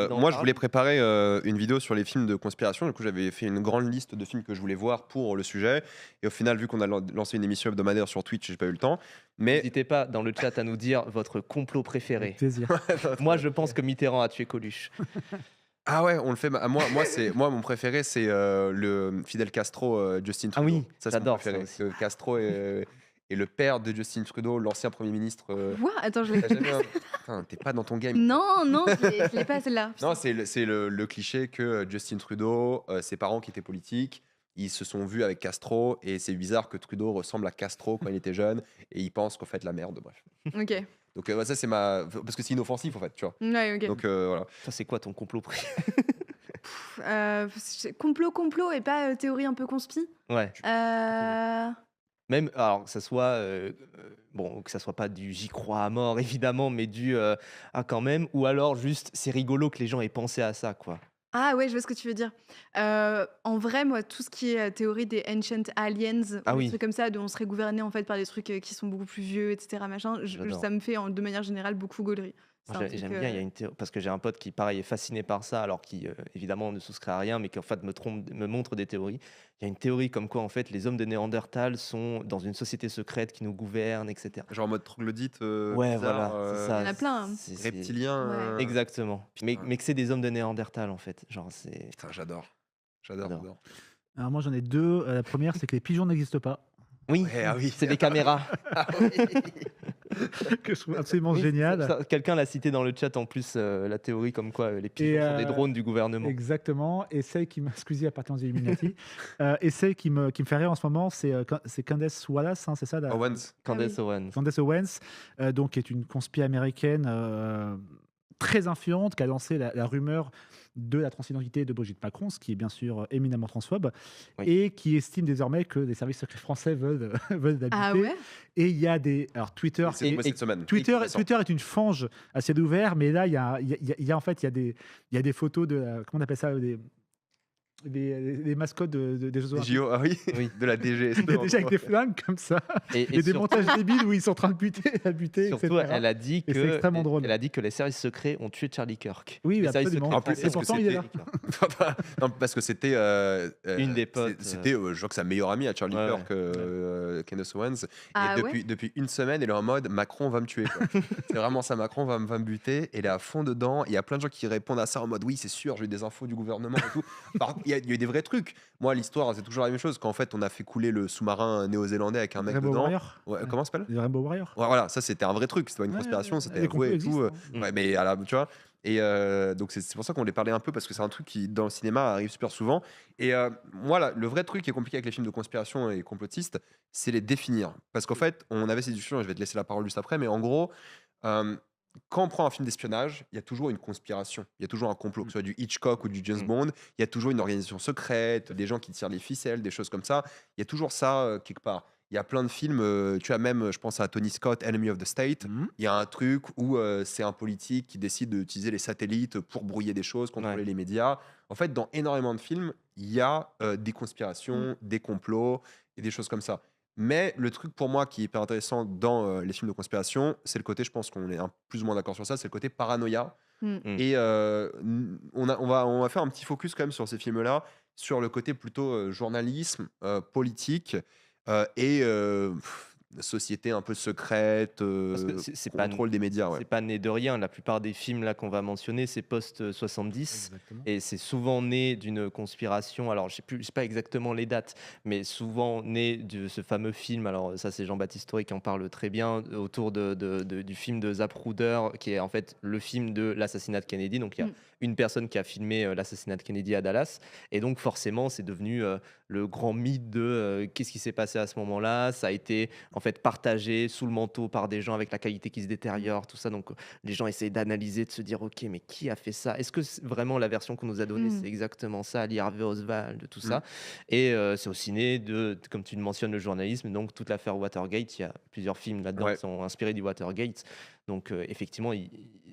d'en moi, je parler. voulais préparer une vidéo sur les films de conspiration. Du coup, j'avais fait une grande liste de films que je voulais voir pour le sujet. Et au final, vu qu'on a lancé une émission hebdomadaire sur Twitch, j'ai pas eu le temps. Mais N'hésitez pas dans le chat à nous dire votre complot Avec préféré. plaisir. Moi, je pense que Mitterrand a tué Coluche. ah ouais, on le fait. Moi, mon préféré, c'est le Fidel Castro, Justin Ah Trudeau. oui, Ça, c'est mon j'adore ça préféré. aussi. Que Castro est le père de Justin Trudeau, l'ancien Premier ministre. Quoi? Attends, je l'ai. T'as jamais Putain, t'es pas dans ton game. Non, non, je l'ai pas celle-là. Non, c'est le cliché que Justin Trudeau, ses parents qui étaient politiques, ils se sont vus avec Castro et c'est bizarre que Trudeau ressemble à Castro quand il était jeune et ils pensent qu'en fait la merde, bref. Ok. Donc ça c'est parce que c'est inoffensif en fait, tu vois. Ouais, ok. Donc voilà. Ça, c'est quoi ton complot préféré? Complot et pas théorie un peu conspi. Ouais. Euh, Même, alors que ça soit, bon, que ça soit pas du j'y crois à mort, évidemment, mais du ah, quand même, ou alors juste c'est rigolo que les gens aient pensé à ça, quoi. Ah ouais, je vois ce que tu veux dire. En vrai, moi, tout ce qui est théorie des ancient aliens, Ah ou des oui. trucs comme ça, dont on serait gouverné en fait par des trucs qui sont beaucoup plus vieux, etc. Machin, J'adore. ça me fait de manière générale beaucoup gaulerie. C'est Moi, un truc, j'aime bien, il y a une parce que j'ai un pote qui, pareil, est fasciné par ça, alors qui, évidemment, ne souscrit à rien, mais qui, en fait, me montre des théories. Il y a une théorie comme quoi, en fait, les hommes de Néandertal sont dans une société secrète qui nous gouverne, etc. Genre en mode troglodyte, Ouais, bizarre, voilà, c'est Il y ça. en a plein, hein. reptilien. Ouais. Exactement. Mais Putain. que c'est des hommes de Néandertal, en fait. Genre, c'est... Putain, j'adore. J'adore. Alors moi j'en ai deux. La première c'est que les pigeons n'existent pas. Oui, Ouais, ah oui. c'est des caméras. Ah oui. Que je trouve absolument Oui, génial. quelqu'un l'a cité dans le chat, en plus, la théorie comme quoi les pigeons Et, sont des drones du gouvernement. Exactement. Et celle qui excusez appartenant aux Illuminati. Et celle qui me fait rire en ce moment, c'est Candace Wallace, hein, c'est ça Owens. Candace Owens. Candace Owens, donc qui est une conspi américaine très influente, qui a lancé la rumeur de la transidentité de Brigitte Macron, ce qui est bien sûr éminemment transphobe, Oui. et qui estime désormais que les services secrets français veulent l'habiter. Ah ouais? Et il y a des... Alors Twitter... C'est moi cette semaine. Twitter Récent. est une fange à ciel ouvert, mais là, il y a en fait, il y a des photos de... comment on appelle ça des mascottes des Jeux Des Olympiques. JO, ah oui, Oui. de la DG. Déjà avec des flingues comme ça. Et Et des surtout- montages débiles où ils sont en train de buter, Surtout, etc. elle a dit Et c'est extrêmement drôle. elle a dit que les services secrets ont tué Charlie Kirk. Oui, Les services absolument. secrets En plus, français Et est-ce que pourtant, il est là. c'était- non, parce que c'était Une des potes, C'était, je crois que sa meilleure amie à Charlie Ouais, Kirk, Candace Owens. Ah Et ouais? depuis une semaine, elle est en mode Macron va me tuer. quoi. C'est vraiment ça, Macron va me buter. Elle est à fond dedans. Il y a plein de gens qui répondent à ça en mode oui, c'est sûr, j'ai eu des infos du gouvernement et tout. Il y a eu des vrais trucs. Moi, l'histoire, c'est toujours la même chose. Qu'en fait, on a fait couler le sous-marin néo-zélandais avec un mec Rainbow dedans. Warrior. Ouais, comment ça s'appelle? Les Rainbow Warrior. Ouais, voilà, ça c'était un vrai truc. C'était pas une Ouais, conspiration, c'était les complots avoué et tout. existent, hein. Ouais, mais tu vois. Et donc c'est pour ça qu'on les parlait un peu parce que c'est un truc qui dans le cinéma arrive super souvent. Et moi là, le vrai truc qui est compliqué avec les films de conspiration et complotistes, c'est les définir. Parce qu'en fait, on avait ces discussions et je vais te laisser la parole juste après, mais en gros, euh, quand on prend un film d'espionnage, il y a toujours une conspiration, il y a toujours un complot, que ce soit du Hitchcock ou du James Bond, il y a toujours une organisation secrète, des gens qui tirent les ficelles, des choses comme ça. Il y a toujours ça quelque part. Il y a plein de films, tu as même, je pense à Tony Scott, Enemy of the State. Mhm. Il y a un truc où c'est un politique qui décide d'utiliser les satellites pour brouiller des choses, contrôler Ouais. les médias. En fait, dans énormément de films, il y a des conspirations, des complots et des choses comme ça. Mais le truc pour moi qui est hyper intéressant dans les films de conspiration, c'est le côté, je pense qu'on est plus ou moins d'accord sur ça, c'est le côté paranoïa. Mm. Et on va faire un petit focus quand même sur ces films-là, sur le côté plutôt journalisme, politique et société un peu secrète, Parce que c'est pas contrôle des médias. Ouais. c'est pas né de rien. La plupart des films là qu'on va mentionner, c'est post-70. Exactement. Et c'est souvent né d'une conspiration. Alors, je sais pas exactement les dates, mais souvent né de ce fameux film. Alors, ça, c'est Jean-Baptiste Toré qui en parle très bien autour du film de Zapruder, qui est en fait le film de l'assassinat de Kennedy. Donc, il y a Mm. une personne qui a filmé l'assassinat de Kennedy à Dallas. Et donc, forcément, c'est devenu le grand mythe de qu'est-ce qui s'est passé à ce moment-là. Ça a été en fait partagé sous le manteau par des gens avec la qualité qui se détériore, tout ça. Donc, les gens essayent d'analyser, de se dire, ok, mais qui a fait ça? Est-ce que vraiment la version qu'on nous a donnée, c'est exactement ça, Lee Harvey Oswald, tout ça? Et c'est aussi né comme tu le mentionnes, le journalisme, donc toute l'affaire Watergate. Il y a plusieurs films là-dedans Ouais. qui sont inspirés du Watergate. Donc, effectivement,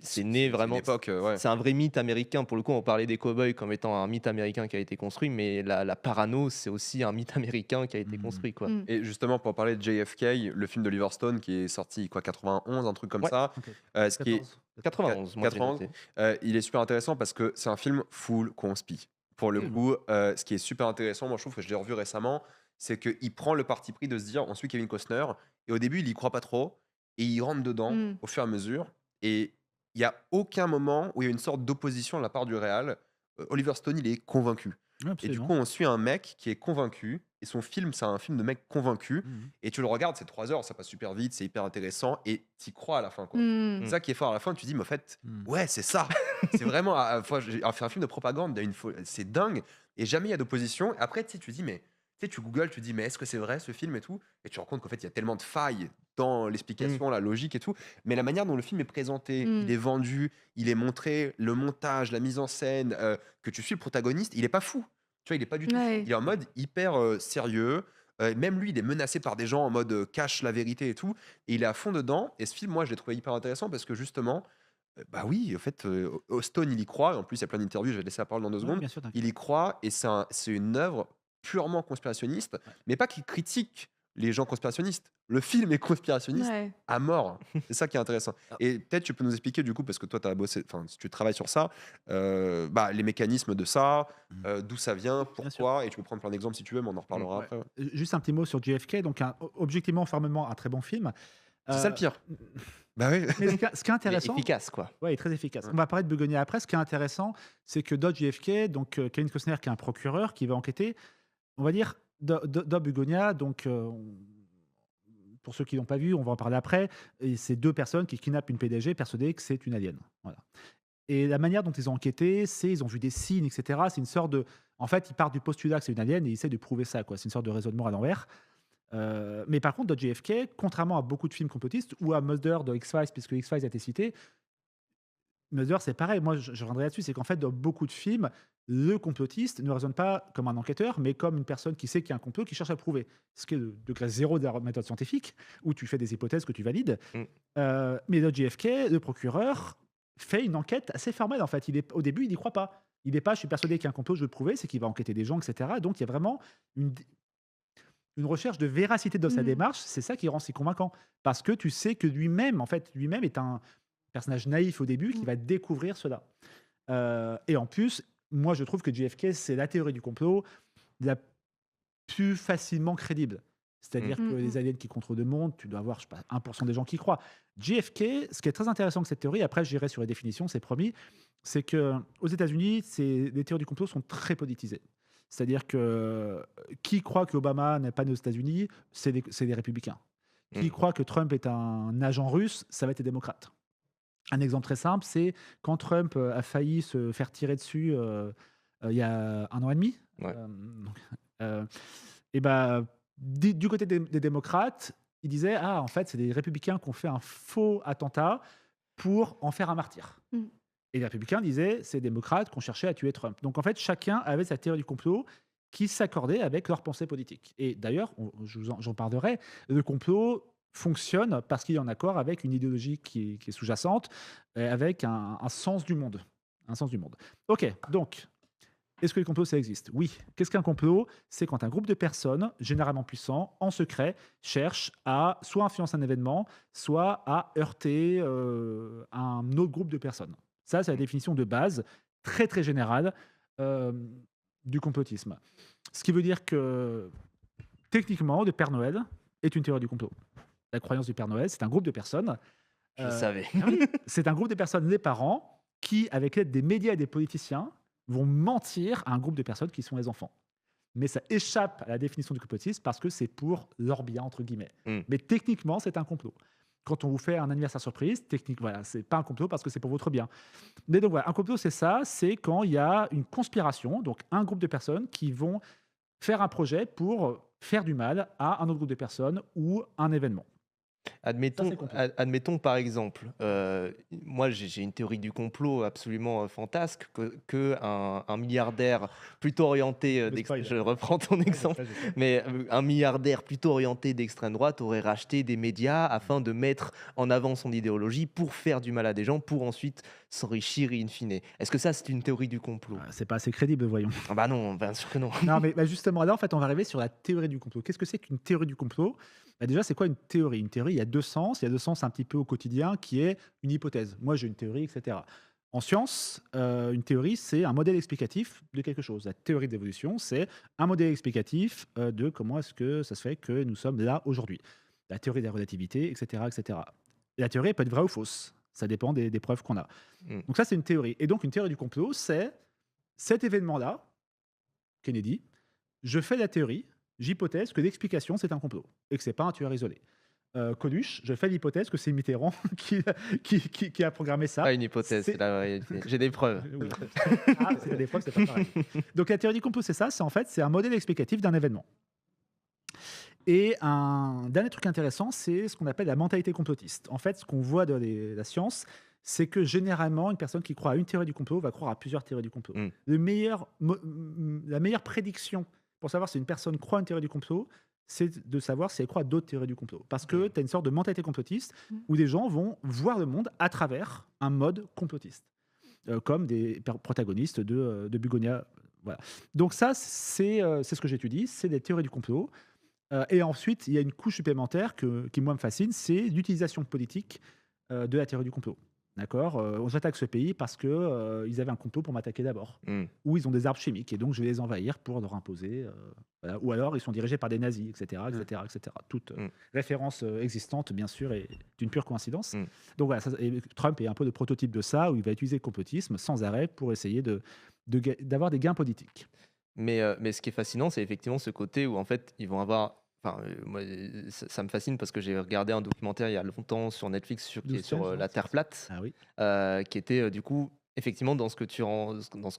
c'est né C'est une vraiment. époque, ouais. C'est un vrai mythe américain. Pour le coup, on parlait des cow-boys comme étant un mythe américain qui a été construit, mais la parano, c'est aussi un mythe américain qui a été Mmh. construit, quoi. Mmh. Et justement, pour parler de JFK, le film d'Oliver Stone qui est sorti, quoi, 91, un truc comme Ouais. ça, Ok. ce qui est 14. 91, moi, je l'ai 91, noté. il est super intéressant parce que c'est un film full conspi. Pour le Absolument. coup, ce qui est super intéressant, moi je trouve que je l'ai revu récemment, c'est qu'il prend le parti pris de se dire on suit Kevin Costner, et au début il y croit pas trop, et il rentre dedans Mmh. au fur et à mesure, et il y a aucun moment où il y a une sorte d'opposition de la part du réal. Oliver Stone, il est convaincu. Et du coup, Absolument. on suit un mec qui est convaincu, et son film, c'est un film de mec convaincu, Mmh. et tu le regardes, c'est 3 heures, ça passe super vite, c'est hyper intéressant, et t'y crois à la fin, quoi. Mmh. C'est ça qui est fort à la fin, tu dis, mais en fait, Mmh. ouais, c'est ça. C'est vraiment, à la fois, j'ai fait un film de propagande, c'est dingue, et jamais il y a d'opposition. Après, tu sais, tu dis, mais tu sais, tu googles, tu dis, mais est-ce que c'est vrai ce film et tout? Et tu te rends compte qu'en fait, il y a tellement de failles dans Mmh. l'explication, la logique et tout. Mais la manière dont le film est présenté, il Mmh. est vendu, il est montré, le montage, la mise en scène, que tu suis le protagoniste, il est pas fou. Tu vois, il est pas du tout fou. Ouais. Il est en mode hyper sérieux. Même lui, il est menacé par des gens en mode cache la vérité et tout. Et il est à fond dedans. Et ce film, moi, je l'ai trouvé hyper intéressant parce que justement, bah oui, en fait, Stone, il y croit. En plus, il y a plein d'interviews, je vais te laisser la parole dans 2 Ouais, secondes. bien sûr, t'inquiète. Il y croit et c'est une œuvre purement conspirationniste, Ouais. mais pas qu'il critique les gens conspirationnistes. Le film est conspirationniste Ouais. à mort. C'est ça qui est intéressant. Ah. Et peut-être tu peux nous expliquer du coup, parce que toi, tu bossé, enfin, tu travailles sur ça, bah, les mécanismes de ça, d'où ça vient, Bien sûr. pourquoi, et tu peux prendre plein d'exemples si tu veux, mais on en reparlera Ouais. après. Ouais. Juste un petit mot sur JFK, donc objectivement, formellement, un très bon film. C'est ça le Euh, pire. Bah oui. Mais ce qui est Il est intéressant, efficace, quoi. ouais, il est très efficace. Ouais. On va parler de Begonia après. Ce qui est intéressant, c'est que dans JFK, donc Kevin Costner, qui est un procureur, qui va enquêter, on va dire, dans Begonia, donc pour ceux qui l'ont pas vu, on va en parler après. Et c'est 2 personnes qui kidnappent une PDG persuadées que c'est une alien. Voilà. Et la manière dont ils ont enquêté, c'est ils ont vu des signes, etc. C'est une sorte de, en fait, ils partent du postulat que c'est une alien et ils essaient de prouver ça, quoi. C'est une sorte de raisonnement à l'envers. Mais par contre, dans JFK, contrairement à beaucoup de films complotistes ou à Mulder de X-Files, puisque X-Files a été cité, Mulder, c'est pareil. Moi, je reviendrai là-dessus. C'est qu'en fait, dans beaucoup de films, le complotiste ne raisonne pas comme un enquêteur, mais comme une personne qui sait qu'il y a un complot, qui cherche à le prouver. Ce qui est le degré zéro de la méthode scientifique, où tu fais des hypothèses que tu valides. Mm. Mais dans JFK, le procureur fait une enquête assez formelle, en fait. Au début, il n'y croit pas. Il n'est pas, je suis persuadé qu'il y a un complot, je veux le prouver, c'est qu'il va enquêter des gens, etc. Donc, il y a vraiment une recherche de véracité dans sa Mmh. démarche. C'est ça qui rend si convaincant. Parce que tu sais que lui-même, en fait, lui-même est un personnage naïf au début qui Mmh. va découvrir cela. Et en plus, moi, je trouve que JFK, c'est la théorie du complot la plus facilement crédible. C'est-à-dire Mmh. que Mmh. les aliens qui contrôlent le monde, tu dois avoir, je sais pas, 1% des gens qui y croient. JFK, ce qui est très intéressant avec cette théorie, après j'irai sur les définitions, c'est promis, c'est que aux États-Unis, les théories du complot sont très politisées. C'est-à-dire que qui croit qu'Obama n'est pas né aux États-Unis, c'est les républicains. Qui Mm. croit que Trump est un agent russe, ça va être les démocrates. Un exemple très simple, c'est quand Trump a failli se faire tirer dessus il y a 1 an et demi. Ouais. Et ben, du côté des démocrates, ils disaient ah, en fait, c'est des républicains qui ont fait un faux attentat pour en faire un martyr. Mmh. Et les républicains disaient c'est les démocrates qui ont cherché à tuer Trump. Donc en fait, chacun avait sa théorie du complot qui s'accordait avec leur pensée politique. Et d'ailleurs, j'en parlerai, le complot fonctionne parce qu'il est en accord avec une idéologie qui est sous-jacente, avec un sens du monde. Un sens du monde. Ok, donc, est-ce que les complots, ça existe? Oui. Qu'est-ce qu'un complot? C'est quand un groupe de personnes, généralement puissants, en secret, cherche à soit influencer un événement, soit à heurter un autre groupe de personnes. Ça, c'est la définition de base, très très générale, euh, du complotisme. Ce qui veut dire que, techniquement, le Père Noël est une théorie du complot. La croyance du Père Noël, c'est un groupe de personnes. Je le savais. Ah oui, c'est un groupe de personnes, les parents, qui, avec l'aide des médias et des politiciens, vont mentir à un groupe de personnes qui sont les enfants. Mais ça échappe à la définition du complotisme parce que c'est pour leur bien, entre guillemets. Mm. Mais techniquement, c'est un complot. Quand on vous fait un anniversaire surprise, voilà, c'est pas un complot parce que c'est pour votre bien. Mais donc voilà, un complot, c'est ça, c'est quand il y a une conspiration, donc un groupe de personnes qui vont faire un projet pour faire du mal à un autre groupe de personnes ou un événement. Ça, Admettons, c'est complot. admettons par exemple, moi j'ai une théorie du complot absolument fantasque que un milliardaire plutôt orienté, Me spoil. je reprends ton Ouais, je exemple, sais, je sais. mais un milliardaire plutôt orienté d'extrême droite aurait racheté des médias afin de mettre en avant son idéologie pour faire du mal à des gens, pour ensuite s'enrichir in fine. Est-ce que ça c'est une théorie du complot? C'est pas assez crédible, voyons. Ah bah non, bien sûr que non. Non, mais justement, là, en fait, on va arriver sur la théorie du complot. Qu'est-ce que c'est qu'une théorie du complot? Déjà, c'est quoi une théorie? Une théorie, il y a 2 sens. Il y a 2 sens un petit peu au quotidien qui est une hypothèse. Moi, j'ai une théorie, et cetera. En science, une théorie, c'est un modèle explicatif de quelque chose. La théorie de l'évolution, c'est un modèle explicatif, de comment est-ce que ça se fait que nous sommes là aujourd'hui. La théorie de la relativité, et cetera, et cetera. La théorie, elle peut être vraie ou fausse. Ça dépend des preuves qu'on a. Mmh. Donc ça, c'est une théorie. Et donc une théorie du complot, c'est cet événement-là, Kennedy, je fais la théorie, j'hypothèse que l'explication, c'est un complot et que c'est pas un tueur isolé. Coluche, je fais l'hypothèse que c'est Mitterrand qui a programmé ça. Pas une hypothèse, C'est c'est la réalité. J'ai des preuves. oui. Ah, c'est des preuves, c'est pas pareil. Donc la théorie du complot, c'est ça, c'est en fait, c'est un modèle explicatif d'un événement. Et un dernier truc intéressant, c'est ce qu'on appelle la mentalité complotiste. En fait, ce qu'on voit dans la science, c'est que généralement, une personne qui croit à une théorie du complot va croire à plusieurs théories du complot. Mmh. La meilleure prédiction pour savoir si une personne croit à une théorie du complot, c'est de savoir si elle croit à d'autres théories du complot. Parce que tu as une sorte de mentalité complotiste Mmh. où des gens vont voir le monde à travers un mode complotiste, comme des protagonistes de Bugonia. Voilà. Donc ça, c'est ce que j'étudie, c'est des théories du complot. Et ensuite, il y a une couche supplémentaire qui, moi, me fascine, c'est l'utilisation politique de la théorie du complot. D'accord. J'attaque ce pays parce que ils avaient un complot pour m'attaquer d'abord. Mmh. Ou ils ont des armes chimiques et donc je vais les envahir pour leur imposer. Voilà. Ou alors ils sont dirigés par des nazis, etc. etc., etc. Toute Mm. référence existante, bien sûr, est d'une pure coïncidence. Mm. Donc voilà, et Trump est un peu le prototype de ça, où il va utiliser le complotisme sans arrêt pour essayer d'avoir des gains politiques. Mais ce qui est fascinant, c'est effectivement ce côté où en fait, ils vont avoir. Enfin, moi, ça me fascine parce que j'ai regardé un documentaire il y a longtemps sur Netflix qui est sur la Terre plate, Ah oui. qui était du coup effectivement dans ce que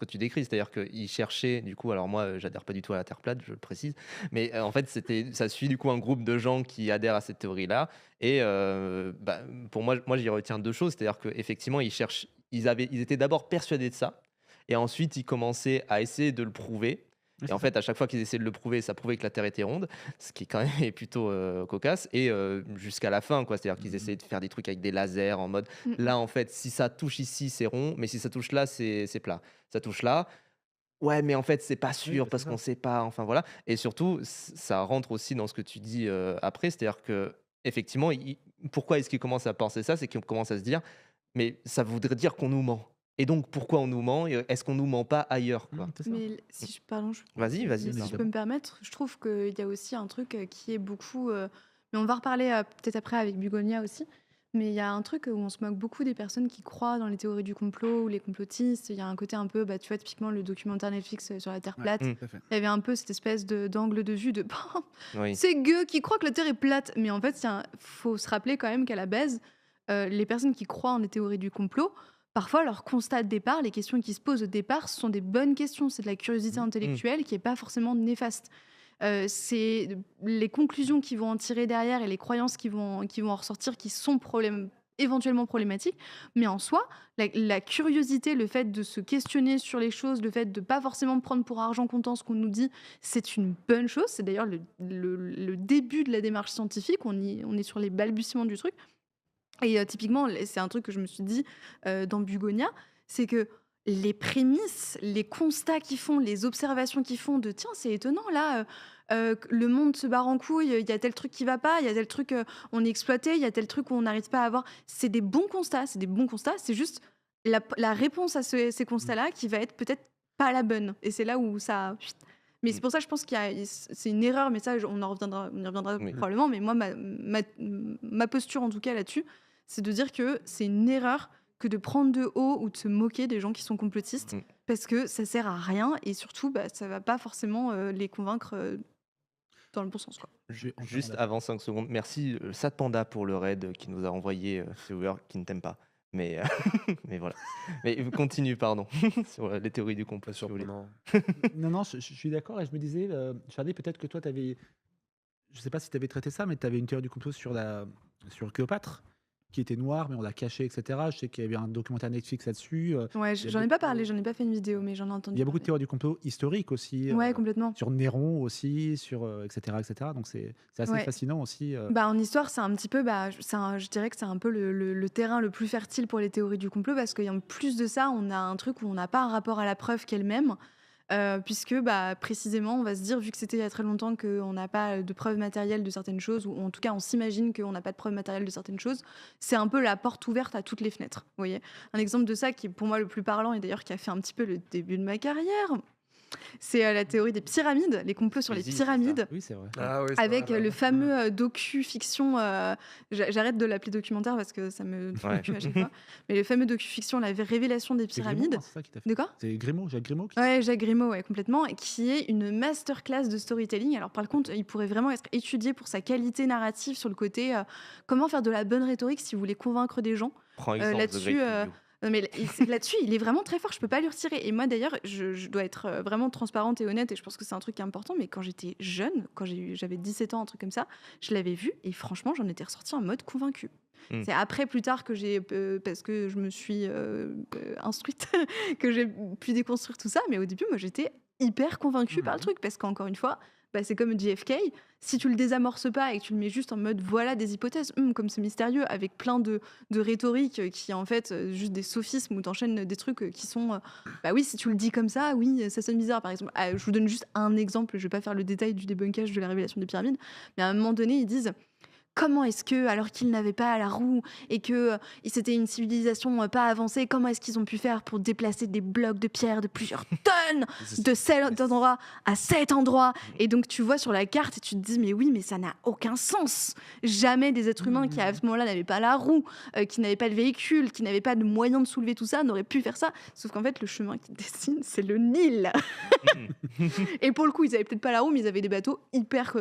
tu décris, c'est-à-dire qu'ils cherchaient du coup, alors moi j'adhère pas du tout à la Terre plate, je le précise, mais en fait ça suit du coup un groupe de gens qui adhèrent à cette théorie-là, et pour moi j'y retiens deux choses, c'est-à-dire qu'effectivement ils étaient d'abord persuadés de ça, et ensuite ils commençaient à essayer de le prouver. Ouais, Et c'est en ça. fait, à chaque fois qu'ils essaient de le prouver, ça prouvait que la Terre était ronde, ce qui quand même est plutôt cocasse. Et jusqu'à la fin, quoi. C'est-à-dire qu'ils essayaient de faire des trucs avec des lasers en mode Mmh. là, en fait, si ça touche ici, c'est rond, mais si ça touche là, c'est plat. Ça touche là, ouais, mais en fait, c'est pas Oui, sûr c'est parce ça. qu'on sait pas. Enfin voilà. Et surtout, ça rentre aussi dans ce que tu dis après, c'est-à-dire que effectivement, pourquoi est-ce qu'ils commencent à penser ça? C'est qu'ils commencent à se dire, mais ça voudrait dire qu'on nous ment. Et donc, pourquoi on nous ment? Et est-ce qu'on nous ment pas ailleurs, quoi? C'est ça. Mais si pardon, Vas-y, vas-y. mais si je pardon. peux me permettre, je trouve qu'il y a aussi un truc qui est beaucoup. Mais on va reparler peut-être après avec Bugonia aussi. Mais il y a un truc où on se moque beaucoup des personnes qui croient dans les théories du complot ou les complotistes. Il y a un côté un peu, bah, tu vois, typiquement le documentaire Netflix sur la Terre Ouais, plate. Mm. tout à fait. Il y avait un peu cette espèce d'angle de vue de Oui. c'est gueux qui croient que la Terre est plate. Mais en fait, il faut se rappeler quand même qu'à la base, les personnes qui croient en des théories du complot, parfois leur constat de départ, les questions qui se posent au départ, ce sont des bonnes questions. C'est de la curiosité Mm. intellectuelle qui n'est pas forcément néfaste. C'est les conclusions qui vont en tirer derrière et les croyances qui vont en ressortir qui sont éventuellement problématiques. Mais en soi, la curiosité, le fait de se questionner sur les choses, le fait de pas forcément prendre pour argent comptant ce qu'on nous dit, c'est une bonne chose. C'est d'ailleurs le début de la démarche scientifique. On est sur les balbutiements du truc. Et typiquement, c'est un truc que je me suis dit dans Bugonia, c'est que les prémices, les constats qu'ils font, les observations qu'ils font de tiens, c'est étonnant là, que le monde se barre en couille, il y a tel truc qui va pas, il y a tel truc, on est exploité, il y a tel truc où on n'arrive pas à avoir. C'est des bons constats, c'est des bons constats, c'est juste la réponse à ces constats-là qui va être peut-être pas la bonne. Et c'est là où ça. Mais c'est pour ça que je pense c'est une erreur, mais ça, on y reviendra Oui. probablement. Mais moi, ma posture en tout cas là-dessus, c'est de dire que c'est une erreur que de prendre de haut ou de se moquer des gens qui sont complotistes, Mm. parce que ça sert à rien et surtout, bah, ça va pas forcément les convaincre dans le bon sens, quoi. Je suis entièrement Juste d'accord. avant 5 secondes, merci Sad Panda pour le raid qui nous a envoyé ce viewer qui ne t'aime pas. Mais, mais voilà. Mais continue, pardon, sur les théories du complot. Pas si vous voulez. surprenant. Non, je suis d'accord et je me disais, Charlie, peut-être que toi, tu avais je sais pas si tu avais traité ça, mais tu avais une théorie du complot sur Cléopâtre, qui était noire, mais on l'a cachée, etc. Je sais qu'il y avait un documentaire Netflix là-dessus. Ouais, Il y a j'en ai pas parlé, beaucoup, j'en ai pas fait une vidéo, mais j'en ai il entendu y a beaucoup de parler. théories du complot historiques aussi, Ouais, complètement. sur Néron aussi, etc., etc. Donc c'est assez Ouais. fascinant aussi. Bah, en histoire, c'est un petit peu, je dirais que c'est un peu le terrain le plus fertile pour les théories du complot parce qu'en plus de ça, on a un truc où on n'a pas un rapport à la preuve qu'elle-même. Puisque précisément, on va se dire, vu que c'était il y a très longtemps qu'on n'a pas de preuves matérielles de certaines choses, ou en tout cas on s'imagine qu'on n'a pas de preuves matérielles de certaines choses, c'est un peu la porte ouverte à toutes les fenêtres. Vous voyez, un exemple de ça qui est pour moi le plus parlant et d'ailleurs qui a fait un petit peu le début de ma carrière, c'est la théorie des pyramides, les complots sur les Vas-y, c'est ça. pyramides. Oui, c'est vrai. Ah oui, c'est Avec vrai, le fameux docu-fiction, j'arrête de l'appeler documentaire parce que ça me fout Ouais. le cul à chaque fois, mais le fameux docu-fiction, la révélation des C'est Grimaud, pyramides. hein, c'est ça qui t'a fait. De quoi? C'est Grimaud, Jacques Grimaud qui Ouais, Jacques Grimaud, ouais, complètement, et qui est une masterclass de storytelling. Alors par contre, il pourrait vraiment être étudié pour sa qualité narrative sur le côté comment faire de la bonne rhétorique si vous voulez convaincre des gens. Prends exemple The Là-dessus, Great Review. non, mais là-dessus, il est vraiment très fort. Je peux pas lui retirer. Et moi, d'ailleurs, je dois être vraiment transparente et honnête. Et je pense que c'est un truc qui est important. Mais quand j'étais jeune, j'avais 17 ans, un truc comme ça, je l'avais vu et franchement, j'en étais ressortie en mode convaincue. Mm. C'est après, plus tard, que j'ai, parce que je me suis instruite, que j'ai pu déconstruire tout ça. Mais au début, moi, j'étais hyper convaincue par le truc. Parce qu'encore une fois, c'est comme JFK. Si tu le désamorces pas et que tu le mets juste en mode voilà des hypothèses, comme c'est mystérieux, avec plein de rhétorique qui est en fait juste des sophismes où t'enchaînes des trucs qui sont bah oui, si tu le dis comme ça, oui, ça sonne bizarre. Par exemple, je vous donne juste un exemple, je vais pas faire le détail du débunkage de la révélation des pyramides, mais à un moment donné, ils disent comment est-ce que, alors qu'ils n'avaient pas la roue et que c'était une civilisation pas avancée, comment est-ce qu'ils ont pu faire pour déplacer des blocs de pierre de plusieurs tonnes de cet endroit à cet endroit? Et donc tu vois sur la carte et tu te dis mais oui, mais ça n'a aucun sens. Jamais des êtres humains qui à ce moment-là n'avaient pas la roue, qui n'avaient pas de véhicule, qui n'avaient pas de moyens de soulever tout ça, n'auraient pu faire ça. Sauf qu'en fait le chemin qu'ils dessinent c'est le Nil. Et pour le coup ils avaient peut-être pas la roue, mais ils avaient des bateaux hyper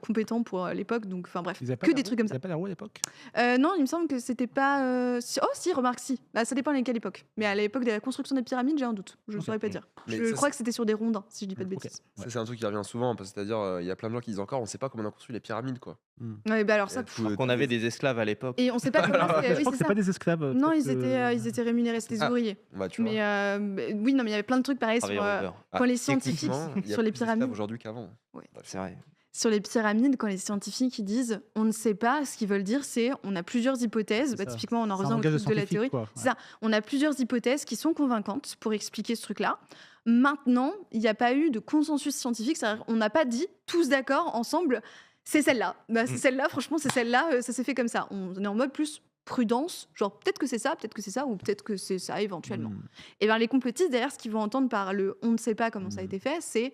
compétents pour l'époque. Donc enfin bref, Ils avaient pas que la des roue, trucs comme ils ça. avaient pas la roue à l'époque. Non, il me semble que c'était pas. Oh, si, remarque, si. Ça dépend à quelle époque. Mais à l'époque de la construction des pyramides, j'ai un doute. Je ne Ok. saurais pas dire. Mais Je ça, crois que c'était sur des rondins, si je dis pas de Ok. bêtises. Ouais. Ça, c'est un truc qui revient souvent, c'est-à-dire, il y a plein de gens qui disent encore, on sait pas comment on a construit les pyramides, quoi. Ouais, bah alors Et ça. tout- Qu'on avait des esclaves à l'époque. Et on sait pas comment. Je Oui, crois c'est que c'est ça. pas des esclaves. Non, peut-être, ils étaient rémunérés, c'était des Ah. ouvriers. Bah, tu vois. Mais oui, non, mais il y avait plein de trucs pareils sur, Travailleurs au beurre. Ah, quand les scientifiques techniquement, il y a sur les plus d'esclaves pyramides. aujourd'hui qu'avant. C'est vrai. Sur les pyramides, quand les scientifiques ils disent on ne sait pas, ce qu'ils veulent dire c'est on a plusieurs hypothèses. C'est ça. Typiquement, on en C'est un revient au langage de truc de la scientifique, théorie. quoi. C'est ça. On a plusieurs hypothèses qui sont convaincantes pour expliquer ce truc-là. Maintenant, il n'y a pas eu de consensus scientifique. C'est-à-dire, on n'a pas dit tous d'accord ensemble. C'est celle-là. C'est celle-là. Franchement, c'est celle-là. Ça s'est fait comme ça. On est en mode plus prudence. Genre peut-être que c'est ça, ou peut-être que c'est ça éventuellement. Et bien les complotistes derrière, ce qu'ils vont entendre par le on ne sait pas comment ça a été fait, c'est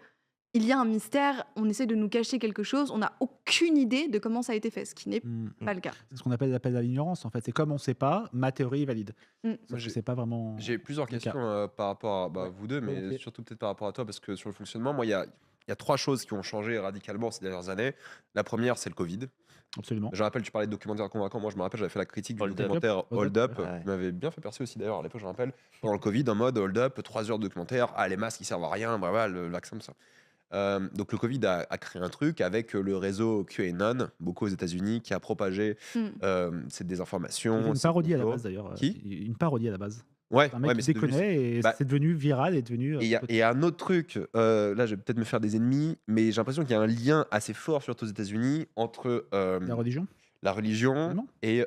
il y a un mystère, on essaie de nous cacher quelque chose, on n'a aucune idée de comment ça a été fait, ce qui n'est pas le cas. C'est ce qu'on appelle l'appel à l'ignorance, en fait. C'est comme on ne sait pas, ma théorie est valide. Mm. Sauf que c'est pas vraiment. J'ai plusieurs le cas. questions par rapport à Ouais. vous deux, mais Ok. surtout peut-être par rapport à toi, parce que sur le fonctionnement, moi, il y a 3 choses qui ont changé radicalement ces dernières années. La première, c'est le Covid. Absolument. Je rappelle, tu parlais de documentaire convaincant. Moi, je me rappelle, j'avais fait la critique du Hold Up. documentaire Hold Hold Up, Up, ouais. qui m'avait bien fait percer aussi d'ailleurs à l'époque, je me rappelle, pendant le Covid, en mode Hold Up, 3 heures de documentaire, les masques, ils servent à rien, voilà, le vaccin, tout ça. Donc le Covid a créé un truc avec le réseau QAnon, beaucoup aux États-Unis, qui a propagé cette désinformation. Une ces parodie à la complots. base, d'ailleurs. Qui Une parodie à la base. Ouais, Un mec ouais, mais qui c'est devenu- déconnait et Bah, c'est devenu viral et devenu. Et il y a un autre truc, là je vais peut-être me faire des ennemis, mais j'ai l'impression qu'il y a un lien assez fort, surtout aux États-Unis, entre la religion, la religion Vraiment et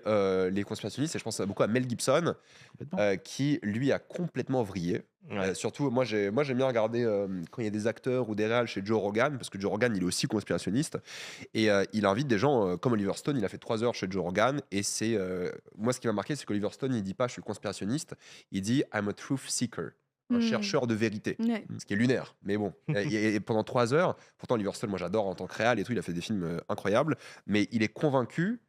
les conspirationnistes. Et je pense beaucoup à Mel Gibson, complètement. qui lui a complètement vrillé. Ouais. Surtout, moi j'aime bien regarder quand il y a des acteurs ou des réals chez Joe Rogan, parce que Joe Rogan il est aussi conspirationniste. Et il invite des gens comme Oliver Stone, il a fait 3 heures chez Joe Rogan. Et c'est moi ce qui m'a marqué, c'est qu'Oliver Stone il dit pas je suis conspirationniste, il dit I'm a truth seeker. Un chercheur de vérité, Ouais. ce qui est lunaire, mais bon. Et pendant 3 heures, pourtant Oliver Stone, moi j'adore en tant que réal et tout, il a fait des films incroyables, mais il est convaincu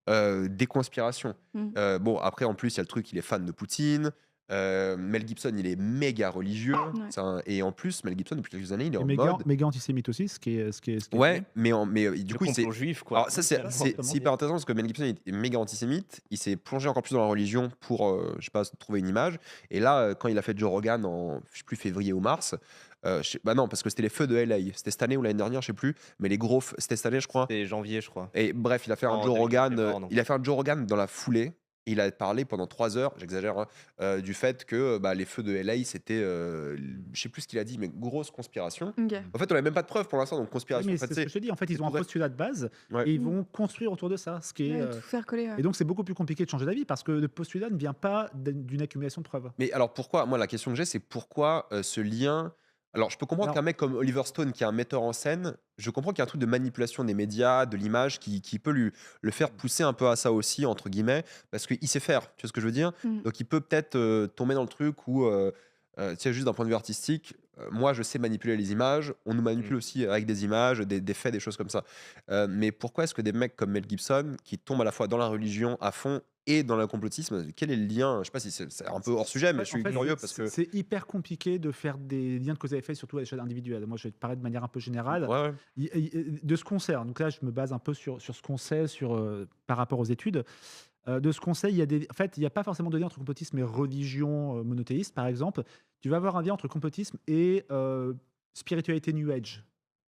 des conspirations. Bon, après en plus, il y a le truc, il est fan de Poutine, Mel Gibson, il est méga religieux. Ouais. Et en plus, Mel Gibson, depuis quelques années, il est Et en méga, mode. méga antisémite aussi, ce qui est Ouais, vrai. mais du Le coup, il s'est. complot juif, quoi. Alors, ça, c'est Exactement. c'est hyper intéressant parce que Mel Gibson est méga antisémite. Il s'est plongé encore plus dans la religion pour, je sais pas, trouver une image. Et là, quand il a fait Joe Rogan en, je sais plus, février ou mars, bah non, parce que c'était les feux de LA. C'était cette année ou l'année dernière, je sais plus. Mais les gros feux, c'était cette année, je crois. C'était janvier, je crois. Et bref, il a fait un Non, Joe David Rogan. était mort, donc. Il a fait un Joe Rogan dans la foulée. Il a parlé pendant 3 heures, j'exagère, hein, du fait que bah, les feux de LA, c'était, je sais plus ce qu'il a dit, mais grosse conspiration. Ok. En fait, on n'a même pas de preuves pour l'instant, donc Oui, conspiration. mais En fait, c'est ce que je te dis. En fait, c'est ils ont un pour être- postulat de base Ouais. et ils Mm. vont construire autour de ça. Ce qui est, Ouais, tout faire coller. Ouais. Et donc, c'est beaucoup plus compliqué de changer d'avis parce que le postulat ne vient pas d'une accumulation de preuves. Mais alors pourquoi, moi la question que j'ai, c'est pourquoi ce lien. Alors je peux comprendre Alors- qu'un mec comme Oliver Stone, qui est un metteur en scène, je comprends qu'il y a un truc de manipulation des médias, de l'image, qui peut le faire pousser un peu à ça aussi, entre guillemets, parce qu'il sait faire, tu vois ce que je veux dire. Mm. Donc il peut peut-être tomber dans le truc où, tu sais, juste d'un point de vue artistique, moi je sais manipuler les images, on nous manipule aussi avec des images, des faits, des choses comme ça. Mais pourquoi est-ce que des mecs comme Mel Gibson, qui tombent à la fois dans la religion à fond et dans le complotisme, quel est le lien? Je sais pas si c'est un peu hors sujet, mais je suis En fait, curieux parce que. c'est hyper compliqué de faire des liens de cause à effet, surtout à l'échelle individuelle. Moi, je vais te parler de manière un peu générale. Ouais, ouais. De ce qu'on sait, hein, donc là, je me base un peu sur ce qu'on sait par rapport aux études. De ce qu'on sait, en fait, il n'y a pas forcément de lien entre complotisme et religion monothéiste, par exemple. Tu vas avoir un lien entre complotisme et spiritualité New Age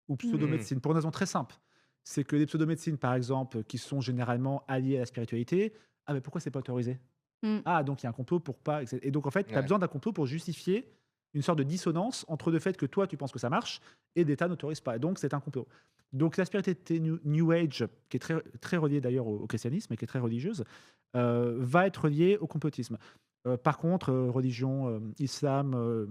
ou pseudomédecine, pour une raison très simple. C'est que les pseudomédecines, par exemple, qui sont généralement alliées à la spiritualité, ah, mais pourquoi c'est pas autorisé? Mm. Ah, donc il y a un complot pour pas. Et donc, en fait, tu as Ouais. besoin d'un complot pour justifier une sorte de dissonance entre le fait que toi, tu penses que ça marche et l'État n'autorise pas. Et donc, c'est un complot. Donc, la spiritualité New Age, qui est très, très reliée d'ailleurs au christianisme et qui est très religieuse, va être reliée au complotisme. Par contre, religion, islam,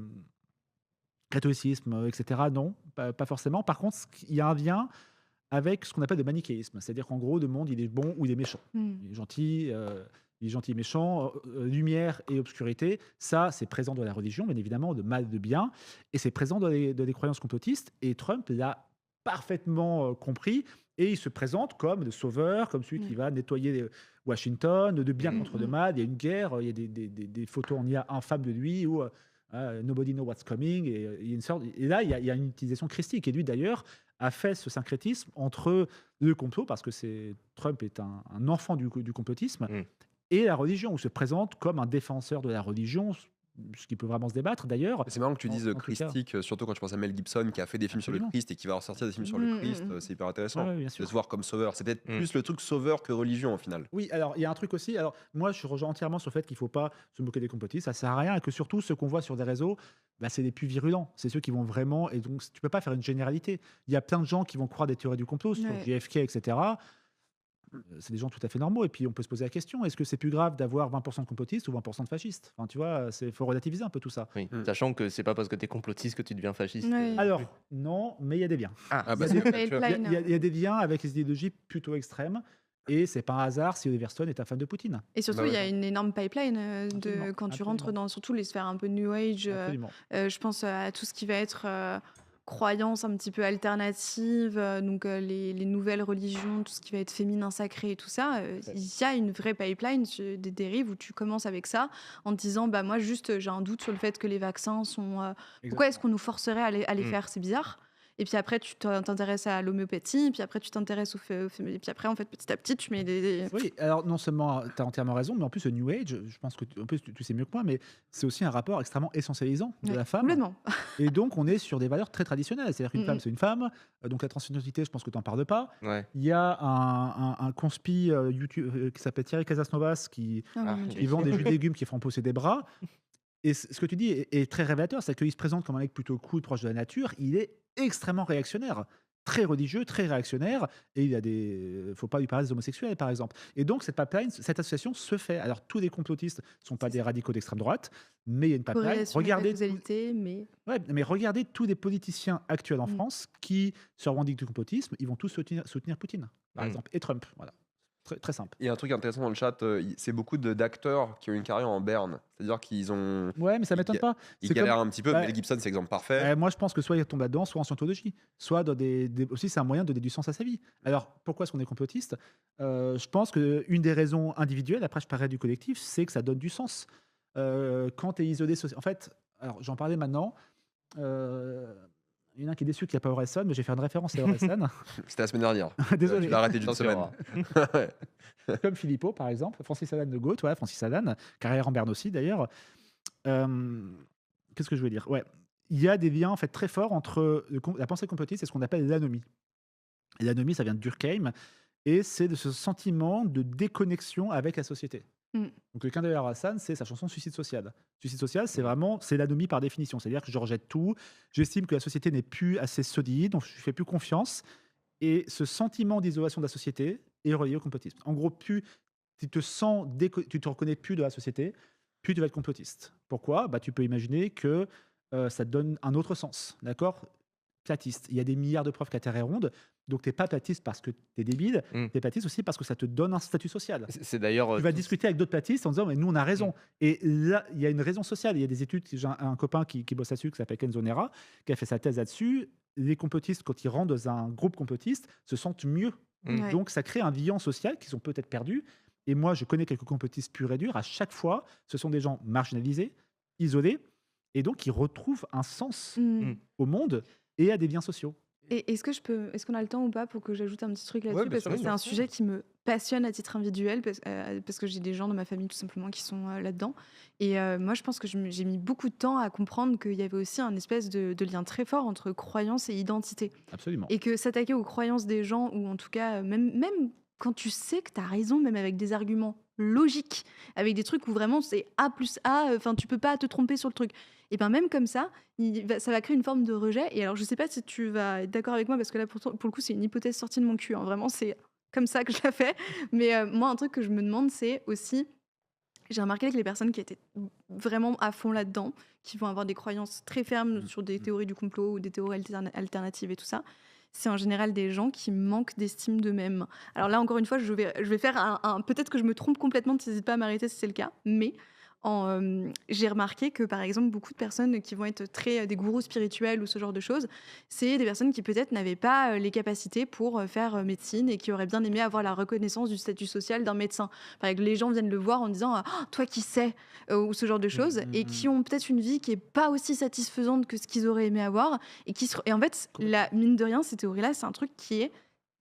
catholicisme, etc., non, pas forcément. Par contre, il y a un lien avec ce qu'on appelle le manichéisme. C'est-à-dire qu'en gros, le monde, il est bon ou il est méchant. Mm. Il est gentil, méchant, lumière et obscurité. Ça, c'est présent dans la religion, bien évidemment, de mal, de bien. Et c'est présent dans les croyances complotistes. Et Trump l'a parfaitement compris. Et il se présente comme le sauveur, comme celui qui va nettoyer Washington, de bien contre le mal. Il y a une guerre, il y a des photos en IA infâmes de lui où nobody knows what's coming. Et, il y a une sorte, et là, il y a une utilisation christique. Et lui, d'ailleurs, a fait ce syncrétisme entre le complot, parce que Trump est un enfant du complotisme, et la religion, où se présente comme un défenseur de la religion, ce qui peut vraiment se débattre d'ailleurs. C'est marrant que tu dises en tout cas. christique, surtout quand tu penses à Mel Gibson qui a fait des films sur le Absolument. Christ et qui va ressortir des films sur le Christ, c'est hyper intéressant. Ouais, bien De sûr. se voir comme sauveur. C'est peut-être plus le truc sauveur que religion au final. Oui, alors il y a un truc aussi. Alors moi, je rejoins entièrement sur le fait qu'il ne faut pas se moquer des complotistes. Ça sert à rien, et que surtout ceux qu'on voit sur des réseaux, bah, c'est les plus virulents. C'est ceux qui vont vraiment. Et donc tu peux pas faire une généralité. Il y a plein de gens qui vont croire des théories du complot sur Ouais. JFK, etc. C'est des gens tout à fait normaux. Et puis on peut se poser la question, est-ce que c'est plus grave d'avoir 20% de complotistes ou 20% de fascistes? Enfin, tu vois, il faut relativiser un peu tout ça. Oui, sachant que c'est pas parce que t'es complotiste que tu deviens fasciste. Ouais. Alors, non, mais il y a des liens. Ah, bah, Il y a c'est- des- tu vois. il y a des liens avec les idéologies plutôt extrêmes. Et c'est pas un hasard si Oliver Stone est un fan de Poutine. Et surtout, Bah il y a ouais. une énorme pipeline Absolument, quand tu rentres absolument. dans surtout les sphères un peu New Age. Absolument. Je pense à tout ce qui va être croyances un petit peu alternatives, donc les nouvelles religions, tout ce qui va être féminin sacré et tout ça. Il y a une vraie pipeline des dérives où tu commences avec ça en te disant bah moi juste j'ai un doute sur le fait que les vaccins sont. Pourquoi est-ce qu'on nous forcerait à les faire? C'est bizarre. Et puis après, tu t'intéresses à l'homéopathie, puis après, tu t'intéresses et puis après, en fait, petit à petit, tu mets des. Oui, alors non seulement tu as entièrement raison, mais en plus le New Age, je pense que en plus, tu sais mieux que moi, mais c'est aussi un rapport extrêmement essentialisant de Ouais, la femme. Complètement. Et donc on est sur des valeurs très traditionnelles. C'est-à-dire qu'une Mhm. femme, c'est une femme. Donc la transidentité, je pense que tu n'en parles pas. Ouais. Il y a un conspi YouTube qui s'appelle Thierry Casasnovas qui Ah, mon Dieu. vend des jus de légumes qui font pousser des bras. Et ce que tu dis est très révélateur, c'est qu'il se présente comme un mec plutôt cool, proche de la nature. Il est extrêmement réactionnaire, très religieux, très réactionnaire. Et il a faut pas lui parler des homosexuels, par exemple. Et donc cette pipeline, cette association se fait. Alors tous les complotistes sont pas des radicaux d'extrême droite, mais il y a une pipeline. Corrélation et Regardez, causalité, mais. ouais, mais regardez tous les politiciens actuels en Mm. France qui se revendiquent du complotisme. Ils vont tous soutenir Poutine, par Mm. exemple, et Trump. Voilà, très, très simple. Il y a un truc intéressant dans le chat, c'est beaucoup d'acteurs qui ont une carrière en berne. C'est-à-dire qu'ils ont. Ouais, mais ça Il m'étonne ga- pas. Ils C'est galèrent comme- un petit peu. Ouais. Mel Gibson, c'est l'exemple parfait. Moi, je pense que soit il tombe là-dedans, soit en scientologie, soit dans aussi c'est un moyen de donner du sens à sa vie. Alors, pourquoi est-ce qu'on est complotiste? Je pense qu'une des raisons individuelles, après je parlerai du collectif, c'est que ça donne du sens. quand tu es isolé. En fait, alors j'en parlais maintenant. Il y en a un qui est déçu qu'il n'y a pas Orelsan, mais je vais faire une référence à Orelsan. C'était la semaine dernière. Désolé. Tu l'as raté d'une Tant qu'il y semaine. aura. Ouais. Comme Philippot, par exemple, Francis Allan de Gaulle, ouais, Francis Allan, carrière en Berne aussi d'ailleurs. Qu'est-ce que je veux dire? Ouais, il y a des liens en fait très forts entre la pensée complotiste et ce qu'on appelle l'anomie. Et l'anomie, ça vient de Durkheim, et c'est de ce sentiment de déconnexion avec la société. Mm. Donc le clin d'œil à Orelsan, c'est sa chanson Suicide social. Suicide social, c'est vraiment c'est l'anomie par définition. C'est-à-dire que je rejette tout, j'estime que la société n'est plus assez solide, donc je ne fais plus confiance. Et ce sentiment d'isolation de la société est relié au complotisme. En gros, plus tu tu te reconnais plus de la société, plus tu vas être complotiste. Pourquoi? Bah, tu peux imaginer que ça te donne un autre sens, d'accord? Platiste. Il y a des milliards de preuves que la Terre est ronde, donc tu n'es pas platiste parce que tu es débile, Mm. tu es platiste aussi parce que ça te donne un statut social. C'est d'ailleurs. Tu vas tout- discuter avec d'autres platistes en disant mais nous on a raison. Et là, il y a une raison sociale. Il y a des études, j'ai un copain qui bosse là-dessus qui s'appelle Kenzo Nera, qui a fait sa thèse là-dessus. Les complotistes, quand ils rentrent dans un groupe complotiste, se sentent mieux. Mm. Ouais. Donc ça crée un lien social qui sont peut-être perdus. Et moi, je connais quelques complotistes purs et durs. À chaque fois, ce sont des gens marginalisés, isolés, et donc ils retrouvent un sens Mm. au monde et à des liens sociaux. Et est-ce qu'on a le temps ou pas pour que j'ajoute un petit truc là-dessus? Ouais, bien Parce sûr, que bien c'est sûr. un sujet qui me passionne à titre individuel, parce que j'ai des gens dans ma famille tout simplement qui sont là-dedans. Et moi, je pense que j'ai mis beaucoup de temps à comprendre qu'il y avait aussi un espèce de lien très fort entre croyance et identité. Absolument. Et que s'attaquer aux croyances des gens, ou en tout cas, même quand tu sais que tu as raison, même avec des arguments logiques, avec des trucs où vraiment c'est A plus A, enfin tu peux pas te tromper sur le truc. Et bien même comme ça, ça va créer une forme de rejet. Et alors je sais pas si tu vas être d'accord avec moi, parce que là pour le coup c'est une hypothèse sortie de mon cul, hein. Vraiment c'est comme ça que je la fais. Mais moi un truc que je me demande, c'est aussi, j'ai remarqué que les personnes qui étaient vraiment à fond là-dedans, qui vont avoir des croyances très fermes sur des théories du complot ou des théories alternatives et tout ça, c'est en général des gens qui manquent d'estime d'eux-mêmes. Alors là, encore une fois, je vais faire peut-être que je me trompe complètement, n'hésite pas à m'arrêter si c'est le cas, mais j'ai remarqué que, par exemple, beaucoup de personnes qui vont être des gourous spirituels ou ce genre de choses, c'est des personnes qui peut-être n'avaient pas les capacités pour faire médecine, et qui auraient bien aimé avoir la reconnaissance du statut social d'un médecin. Par exemple, les gens viennent le voir en disant «Ah, toi qui sais», ou ce genre de choses, et qui ont peut-être une vie qui est pas aussi satisfaisante que ce qu'ils auraient aimé avoir, et en fait, mine de rien, ces théories-là, c'est un truc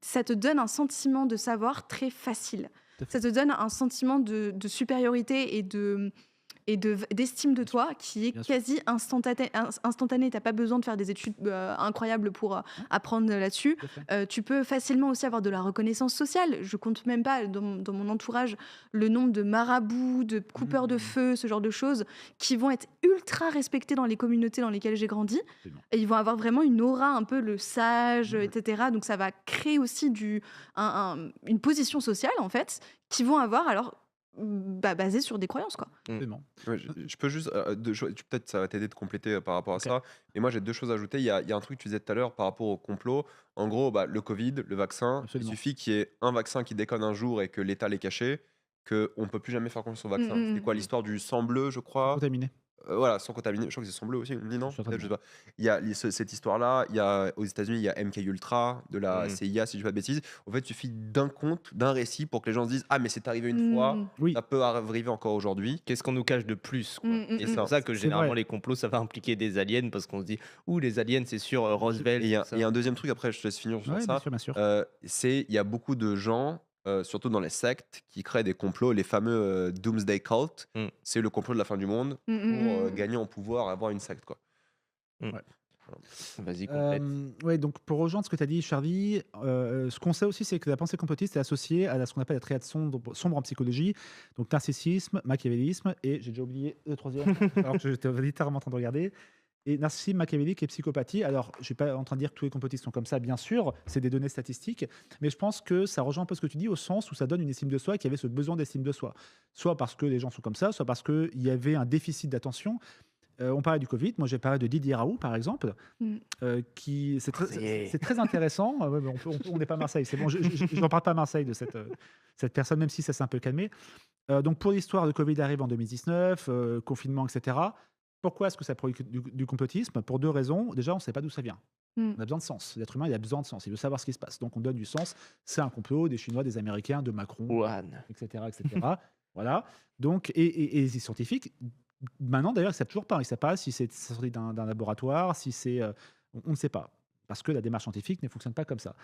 ça te donne un sentiment de savoir très facile. Tout à fait. Ça te donne un sentiment de supériorité et d'estime de toi qui est Bien sûr. quasi instantané. Tu n'as pas besoin de faire des études incroyables pour apprendre là-dessus. Tout à fait. Tu peux facilement aussi avoir de la reconnaissance sociale. Je compte même pas dans mon entourage le nombre de marabouts, de coupeurs de feu, ce genre de choses, qui vont être ultra respectés dans les communautés dans lesquelles j'ai grandi. Absolument. Et ils vont avoir vraiment une aura, un peu le sage, etc. Donc ça va créer aussi une position sociale, en fait, qui vont avoir alors basée sur des croyances, quoi. Absolument. Ouais, je peux juste, peut-être ça va t'aider de compléter par rapport à Ok. ça. Et moi, j'ai deux choses à ajouter. Il y a un truc que tu disais tout à l'heure par rapport au complot. En gros, bah, le Covid, le vaccin, il Absolument. suffit qu'il y ait un vaccin qui déconne un jour et que l'État l'ait caché, qu'on ne peut plus jamais faire confiance au vaccin. Mm, mm, C'était quoi mm. l'histoire du sang bleu, je crois? Contaminé. Voilà, sans contaminer. Je crois que c'est sang bleu aussi, on dit non? Je suis en train Peut-être, de je sais pas. Il y a cette histoire-là. Il y a, aux États-Unis, il y a MK Ultra de la Mm. CIA, si je dis pas de bêtises. En fait, il suffit d'un conte, d'un récit pour que les gens se disent ah, mais c'est arrivé une fois, Mm. Oui. ça peut arriver encore aujourd'hui. Qu'est-ce qu'on nous cache de plus, quoi. Mm, mm, Et mm. c'est pour ça que C'est généralement vrai. les complots, ça va impliquer des aliens, parce qu'on se dit ouh, les aliens, c'est sûr, Roosevelt. Et il y a, tout ça. il y a un deuxième truc, après je te laisse finir sur Ouais, ça. bien sûr. Il y a beaucoup de gens, surtout dans les sectes, qui créent des complots, les fameux Doomsday Cult. Mm. C'est le complot de la fin du monde Mm, mm, pour mm. gagner en pouvoir et avoir une secte, quoi. Vas-y, complète. Ouais, donc pour rejoindre ce que tu as dit, Charlie, ce qu'on sait aussi, c'est que la pensée complotiste est associée à ce qu'on appelle la triade sombre en psychologie, donc narcissisme, machiavélisme, et j'ai déjà oublié le troisième, alors que j'étais littéralement en train de regarder. Et narcissisme, machiavélique et psychopathie. Alors, je ne suis pas en train de dire que tous les complotistes sont comme ça, bien sûr, c'est des données statistiques, mais je pense que ça rejoint un peu ce que tu dis, au sens où ça donne une estime de soi, qu'il y avait ce besoin d'estime de soi. Soit parce que les gens sont comme ça, soit parce qu'il y avait un déficit d'attention. On parlait du Covid, moi j'ai parlé de Didier Raoult, par exemple, Mm. c'est très intéressant. Ouais, mais on n'est pas à Marseille, c'est bon, je n'en parle pas à Marseille de cette personne, même si ça s'est un peu calmé. Donc pour l'histoire, le Covid arrive en 2019, confinement, etc. Pourquoi est-ce que ça produit du complotisme? Pour deux raisons. Déjà, on ne sait pas d'où ça vient. Mm. On a besoin de sens. L'être humain, il a besoin de sens. Il veut savoir ce qui se passe. Donc, on donne du sens. C'est un complot des Chinois, des Américains, de Macron, Wuhan. etc. etc. Voilà. Donc, et les scientifiques Maintenant, d'ailleurs, ils ne savent toujours pas. Ils ne savent pas si c'est sorti d'un laboratoire, si c'est. On ne sait pas. Parce que la démarche scientifique ne fonctionne pas comme ça.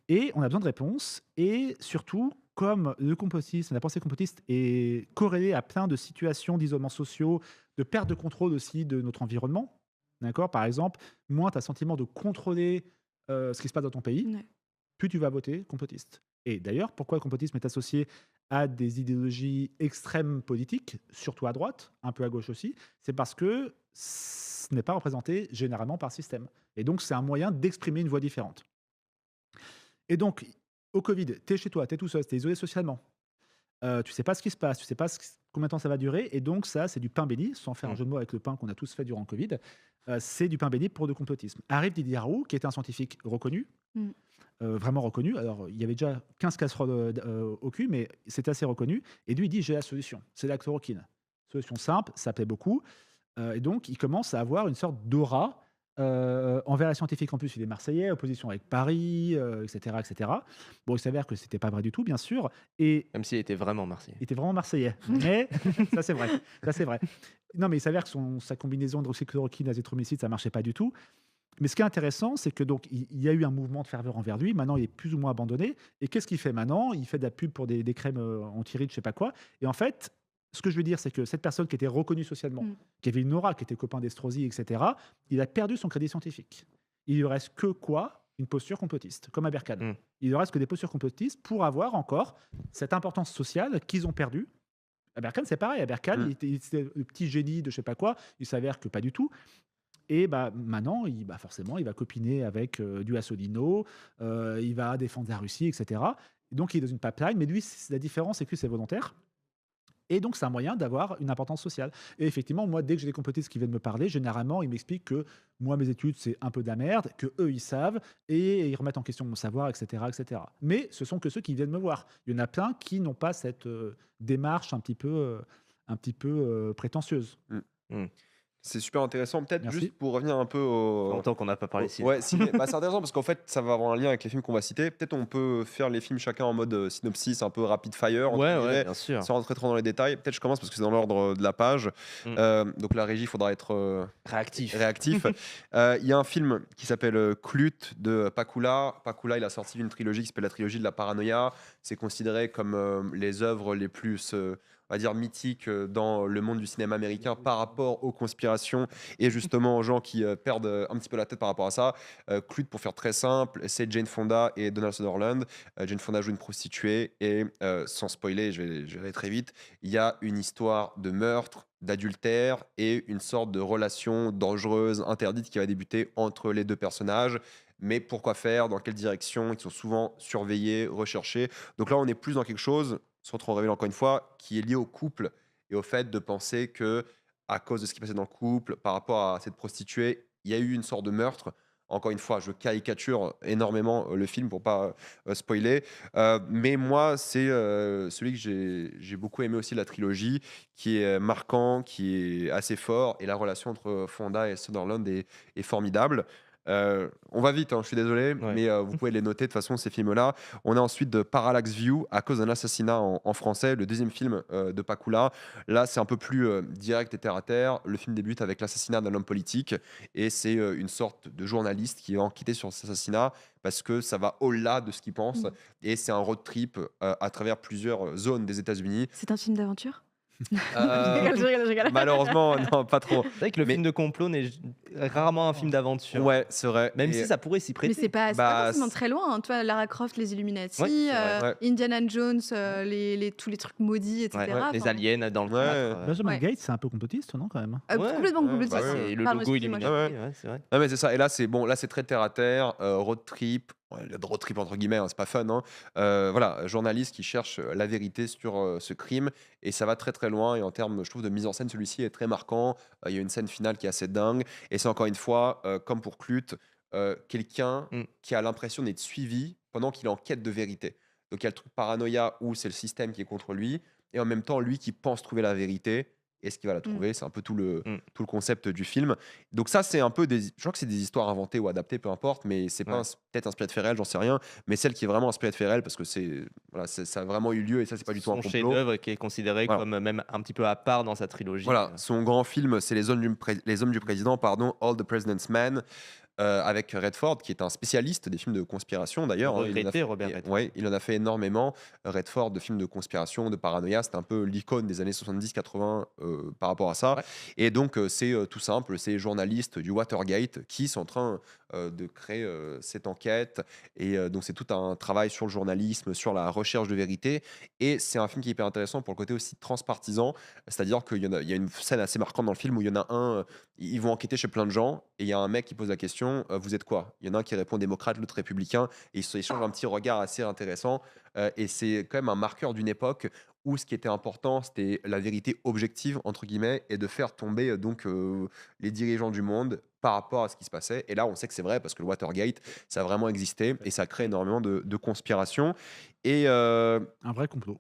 Et on a besoin de réponses. Et surtout, comme le complotisme, la pensée complotiste est corrélée à plein de situations d'isolement sociaux, de perte de contrôle aussi de notre environnement. D'accord. Par exemple, moins tu as sentiment de contrôler ce qui se passe dans ton pays, Ouais. plus tu vas voter complotiste. Et d'ailleurs, pourquoi le complotisme est associé à des idéologies extrêmes politiques, surtout à droite, un peu à gauche aussi, c'est parce que ce n'est pas représenté généralement par système. Et donc, c'est un moyen d'exprimer une voix différente. Et donc, au Covid, tu es chez toi, tu es tout seul, tu es isolé socialement. Tu sais pas ce qui se passe, tu sais pas combien de temps ça va durer. Et donc, ça, c'est du pain béni, sans faire un Mmh. jeu de mots avec le pain qu'on a tous fait durant le Covid. C'est du pain béni pour le complotisme. Arrive Didier Raoult, qui était un scientifique reconnu, Mm. vraiment reconnu. Alors, il y avait déjà 15 casseroles au cul, mais c'était assez reconnu. Et lui, il dit j'ai la solution, c'est la chloroquine. Solution simple, ça plaît beaucoup. Et donc, il commence à avoir une sorte d'aura envers la scientifique. En plus, il est Marseillais, opposition avec Paris, etc., etc. Bon, il s'avère que c'était pas vrai du tout, bien sûr. Et Même s'il était vraiment marseillais. il était vraiment Marseillais. Mais ça, c'est vrai. Ça, c'est vrai. Non, mais il s'avère que sa combinaison d'hydroxychloroquine, azithromycine, ça marchait pas du tout. Mais ce qui est intéressant, c'est que donc il y a eu un mouvement de ferveur envers lui. Maintenant, il est plus ou moins abandonné. Et qu'est-ce qu'il fait maintenant? Il fait de la pub pour des crèmes anti-rides, je sais pas quoi. Et en fait, ce que je veux dire, c'est que cette personne qui était reconnue socialement, Mm. qui avait une aura, qui était copain d'Estrosi, etc., il a perdu son crédit scientifique. Il ne reste que quoi? Une posture complotiste, comme à Berkane. Mm. Il ne reste que des postures complotistes pour avoir encore cette importance sociale qu'ils ont perdue. À Berkane, c'est pareil. À Berkane, il était le petit génie de je sais pas quoi. Il s'avère que pas du tout. Et bah, maintenant, forcément, il va copiner avec du Asselineau, il va défendre la Russie, etc. Et donc, il est dans une pipeline, mais lui, la différence, c'est que lui, c'est volontaire. Et donc, c'est un moyen d'avoir une importance sociale. Et effectivement, moi, dès que j'ai des complotistes qui viennent me parler, généralement, ils m'expliquent que moi, mes études, c'est un peu de la merde, que eux, ils savent, et ils remettent en question mon savoir, etc., etc. Mais ce sont que ceux qui viennent me voir. Il y en a plein qui n'ont pas cette démarche un petit peu prétentieuse. Mmh. C'est super intéressant. Peut-être Merci. juste pour revenir un peu Ça fait au. longtemps qu'on n'a pas parlé ciné. Ouais, ciné. Bah, c'est intéressant parce qu'en fait, ça va avoir un lien avec les films qu'on va citer. Peut-être on peut faire les films chacun en mode synopsis, un peu rapid fire, entre Ouais, guillemets, bien sûr. sans rentrer trop dans les détails. Peut-être je commence parce que c'est dans l'ordre de la page. Mm. Donc la régie, il faudra être Réactif. réactif. Il y a un film qui s'appelle Clute de Pakula. Pakula, il a sorti une trilogie qui s'appelle la trilogie de la paranoïa. C'est considéré comme les œuvres les plus, on va dire, mythiques dans le monde du cinéma américain par rapport aux conspirations et justement aux gens qui perdent un petit peu la tête par rapport à ça. Clute, pour faire très simple, c'est Jane Fonda et Donald Sutherland. Jane Fonda joue une prostituée et sans spoiler, je vais aller très vite, il y a une histoire de meurtre, d'adultère et une sorte de relation dangereuse, interdite qui va débuter entre les deux personnages. Mais pourquoi faire? Dans quelle direction? Ils sont souvent surveillés, recherchés. Donc là, on est plus dans quelque chose, sans trop révéler encore une fois, qui est lié au couple et au fait de penser que, à cause de ce qui passait dans le couple, par rapport à cette prostituée, il y a eu une sorte de meurtre. Encore une fois, je caricature énormément le film pour pas spoiler. Mais moi, c'est celui que j'ai beaucoup aimé aussi de la trilogie, qui est marquant, qui est assez fort, et la relation entre Fonda et Sutherland est formidable. On va vite, hein, je suis désolé, Ouais. mais vous pouvez les noter de toute façon, ces films-là. On a ensuite de Parallax View, à cause d'un assassinat en français, le deuxième film de Pakula. Là, c'est un peu plus direct et terre à terre. Le film débute avec l'assassinat d'un homme politique, et c'est une sorte de journaliste qui est enquêté sur cet assassinat parce que ça va au-delà de ce qu'il pense, Mm. et c'est un road trip à travers plusieurs zones des États-Unis. C'est un film d'aventure? Euh, Je rigole. Malheureusement, non, pas trop. C'est vrai que le Mais- film de complot n'est rarement un film d'aventure. Ouais, c'est vrai. Même Et- si ça pourrait s'y Mais prêter. c'est pas Bah, forcément c'est- très loin, hein. Toi, Lara Croft, les Illuminati, Ouais, c'est vrai. Ouais. Indiana Jones, tous les trucs maudits, etc. Ouais, les Enfin, aliens dans le Ouais. théâtre. Benjamin Ouais. Gates, c'est un peu complotiste, non, quand même? Ouais, complètement ouais, complètement. bah ouais. C'est le Pardon, logo excusez-moi, Illuminati. Ouais. Ouais, c'est vrai. Ouais, mais c'est ça. Et là, c'est bon. Là, c'est très terre à terre, road trip. Ouais, le road trip entre guillemets, hein, c'est pas fun. Hein. Voilà, journaliste qui cherche la vérité sur ce crime, et ça va très très loin. Et en termes, je trouve, de mise en scène, celui-ci est très marquant. Il y a une scène finale qui est assez dingue. Et c'est encore une fois, comme pour Clute, quelqu'un Mm. qui a l'impression d'être suivi pendant qu'il est en quête de vérité. Donc il y a le truc paranoïa où c'est le système qui est contre lui, et en même temps lui qui pense trouver la vérité. est-ce qu'il va la Mm. trouver? C'est un peu Mm. tout le concept du film. Donc ça, c'est un peu des... Je crois que c'est des histoires inventées ou adaptées, peu importe, mais c'est pas Ouais. peut-être inspiré de faits réels, j'en sais rien. Mais celle qui est vraiment inspirée de faits réels, parce que voilà, ça a vraiment eu lieu et ça, c'est pas du tout un Son complot. chef-d'œuvre qui est considéré Voilà. comme même un petit peu à part dans sa trilogie. Voilà, son grand film, c'est Les Hommes du Président, pardon, All the President's Men, avec Redford, qui est un spécialiste des films de conspiration d'ailleurs. Il en a Regretté fait, Robert Redford. ouais, il en a fait énormément. Redford, de films de conspiration, de paranoïa, c'était un peu l'icône des années 70-80 par rapport à ça. Ouais. Et donc, c'est tout simple, c'est les journalistes du Watergate qui sont en train de créer cette enquête. Et donc, c'est tout un travail sur le journalisme, sur la recherche de vérité. Et c'est un film qui est hyper intéressant pour le côté aussi transpartisan, c'est-à-dire il y a une scène assez marquante dans le film où il y en a un, ils vont enquêter chez plein de gens, et il y a un mec qui pose la question, vous êtes quoi? Il y en a un qui répond démocrate, l'autre républicain, et ils s'échangent un petit regard assez intéressant, et c'est quand même un marqueur d'une époque où ce qui était important, c'était la vérité objective, entre guillemets, et de faire tomber les dirigeants du monde par rapport à ce qui se passait. Et là, on sait que c'est vrai, parce que le Watergate, ça a vraiment existé, et ça crée énormément de conspirations. Et Un vrai complot.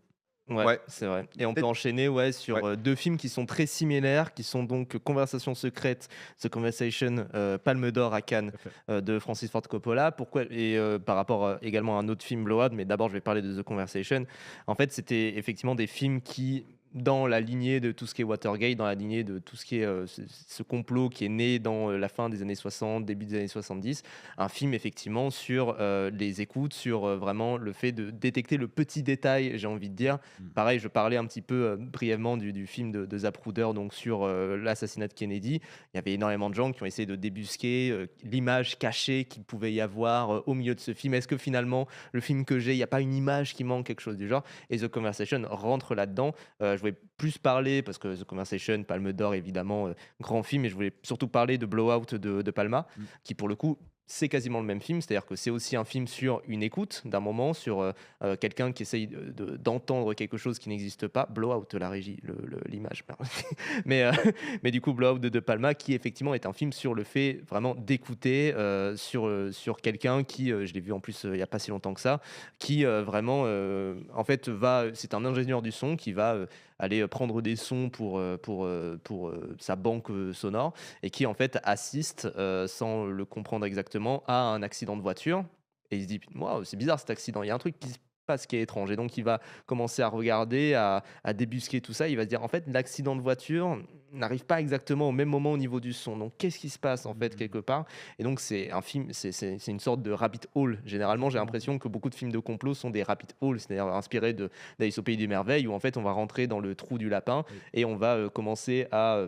Ouais, ouais, c'est vrai. Et on peut peut-être... enchaîner sur Ouais. deux films qui sont très similaires, qui sont donc Conversation secrète, The Conversation, Palme d'Or à Cannes, Tout à fait. de Francis Ford Coppola. Pourquoi? Et par rapport également à un autre film, Blowout, mais d'abord je vais parler de The Conversation. En fait, c'était effectivement des films qui, dans la lignée de tout ce qui est Watergate, dans la lignée de tout ce qui est ce complot qui est né dans la fin des années 60, début des années 70, un film effectivement sur les écoutes, sur vraiment le fait de détecter le petit détail, j'ai envie de dire. Pareil, je parlais un petit peu brièvement du film de Zapruder, donc sur l'assassinat de Kennedy. Il y avait énormément de gens qui ont essayé de débusquer l'image cachée qu'il pouvait y avoir au milieu de ce film. Est-ce que finalement, le film que j'ai, il n'y a pas une image qui manque, quelque chose du genre? Et The Conversation rentre là-dedans. Je voulais plus parler, parce que The Conversation, Palme d'Or, évidemment, grand film, et je voulais surtout parler de Blowout de Palma, qui pour le coup, c'est quasiment le même film, c'est-à-dire que c'est aussi un film sur une écoute d'un moment, sur quelqu'un qui essaye d'entendre quelque chose qui n'existe pas. Blowout, la régie, l'image. mais, mais du coup, Blowout de Palma, qui effectivement est un film sur le fait vraiment d'écouter sur quelqu'un qui, je l'ai vu en plus il n'y a pas si longtemps que ça, qui vraiment, en fait, c'est un ingénieur du son qui va aller prendre des sons pour sa banque sonore, et qui en fait assiste, sans le comprendre exactement, à un accident de voiture. Et il se dit, waouh, c'est bizarre cet accident, il y a un truc qui se passe qui est étrange. Et donc il va commencer à regarder, à débusquer tout ça. Il va se dire, en fait, l'accident de voiture n'arrive pas exactement au même moment au niveau du son. Donc qu'est-ce qui se passe en fait quelque part? Et donc c'est un film, c'est une sorte de rabbit hole. Généralement, j'ai l'impression que beaucoup de films de complot sont des rabbit holes, c'est-à-dire inspirés d'Alice au pays des merveilles, où en fait on va rentrer dans le trou du lapin et on va commencer à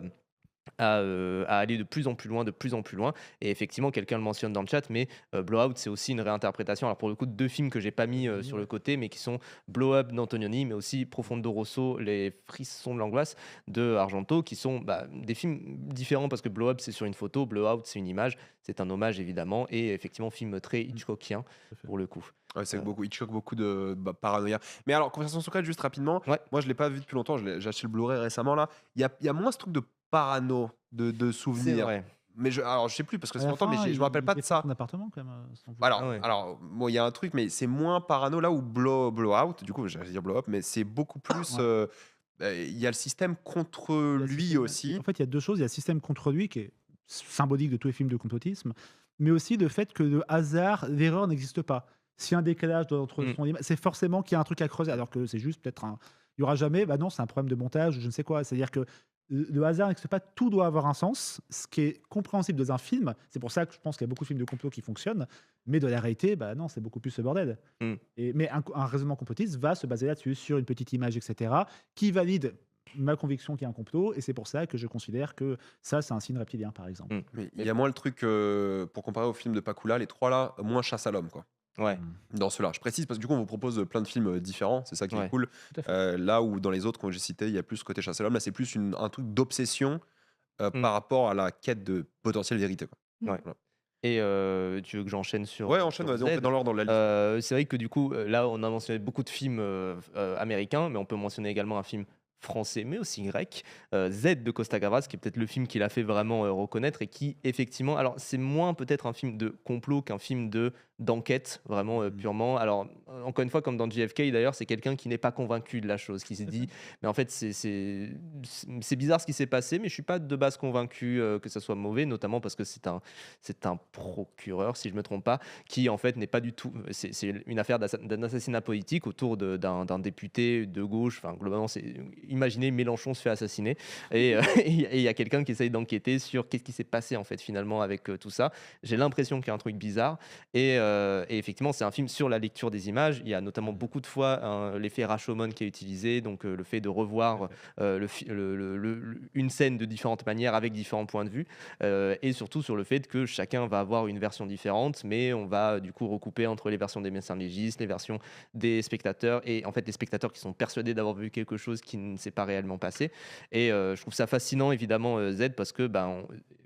aller de plus en plus loin, de plus en plus loin. Et effectivement, quelqu'un le mentionne dans le chat, mais Blowout, c'est aussi une réinterprétation. Alors pour le coup, de deux films que j'ai pas mis sur le côté, mais qui sont Blow Up d'Antonioni, mais aussi Profondo Rosso, Les frissons de l'angoisse de Argento, qui sont des films différents, parce que Blow Up, c'est sur une photo, Blowout, c'est une image. C'est un hommage, évidemment, et effectivement, film très Hitchcockien, pour le coup. Ouais, c'est Hitchcock, beaucoup de paranoïa. Mais alors, Conversation secrète, juste rapidement, Ouais. moi je l'ai pas vu depuis longtemps, j'ai acheté le Blu-ray récemment là. Il y a moins ce truc de parano, de C'est souvenirs. vrai. Mais alors, je sais plus, parce que À c'est la longtemps, mais fin, je me rappelle pas de ça. Son appartement quand même. Alors, Ah ouais. bon, il y a un truc, mais c'est moins parano là où Blowout, du coup, j'allais dire Blow Up, mais c'est beaucoup plus. Ouais. Il y a le système contre Il y a le lui système- aussi. En fait, il y a deux choses. Il y a le système contre lui qui est symbolique de tous les films de complotisme, mais aussi le fait que le hasard, l'erreur n'existe pas. S'il y a un décalage entre son image, c'est forcément qu'il y a un truc à creuser, alors que c'est juste peut-être un. Il n'y aura jamais, bah non, c'est un problème de montage ou je ne sais quoi. C'est-à-dire que le hasard n'existe pas, tout doit avoir un sens, ce qui est compréhensible dans un film. C'est pour ça que je pense qu'il y a beaucoup de films de complot qui fonctionnent, mais de la réalité, bah non, c'est beaucoup plus ce bordel. Mm. Mais un raisonnement complotiste va se baser là-dessus, sur une petite image, etc., qui valide ma conviction qu'il y a un complot, et c'est pour ça que je considère que ça, c'est un signe reptilien, par exemple. Mm. Mais il y a moins le truc, pour comparer au film de Pakula, les trois là, moins chasse à l'homme, quoi. Ouais. Dans ceux-là. Je précise parce que du coup, on vous propose plein de films différents, c'est ça qui est Ouais. cool. Tout à fait. Là où dans les autres que j'ai cités, il y a plus ce côté chasse à l'homme, là c'est plus un truc d'obsession Mm. par rapport à la quête de potentielle vérité, quoi. Ouais. Voilà. Et tu veux que j'enchaîne sur Ouais, enchaîne, sur vas-y, on fait Z? dans l'ordre dans la liste. C'est vrai que du coup, là, on a mentionné beaucoup de films américains, mais on peut mentionner également un film français, mais aussi grec, Z de Costa Gavras, qui est peut-être le film qui l'a fait vraiment reconnaître, et qui, effectivement, alors c'est moins peut-être un film de complot qu'un film de d'enquête, vraiment purement. Alors, encore une fois, comme dans JFK d'ailleurs, c'est quelqu'un qui n'est pas convaincu de la chose, qui se dit, mais en fait, c'est bizarre ce qui s'est passé, mais je suis pas de base convaincu que ça soit mauvais, notamment parce que c'est un procureur, si je me trompe pas, qui en fait n'est pas du tout. C'est une affaire d'un assassinat politique autour d'un député de gauche. Enfin, globalement, imaginez Mélenchon se fait assassiner et et il y a quelqu'un qui essaye d'enquêter sur qu'est-ce qui s'est passé en fait finalement avec tout ça. J'ai l'impression qu'il y a un truc bizarre et effectivement, c'est un film sur la lecture des images. Il y a notamment beaucoup de fois l'effet Rashomon qui est utilisé, donc le fait de revoir une scène de différentes manières avec différents points de vue, et surtout sur le fait que chacun va avoir une version différente, mais on va du coup recouper entre les versions des médecins légistes, les versions des spectateurs, et en fait les spectateurs qui sont persuadés d'avoir vu quelque chose qui ne s'est pas réellement passé. Et je trouve ça fascinant évidemment Z parce que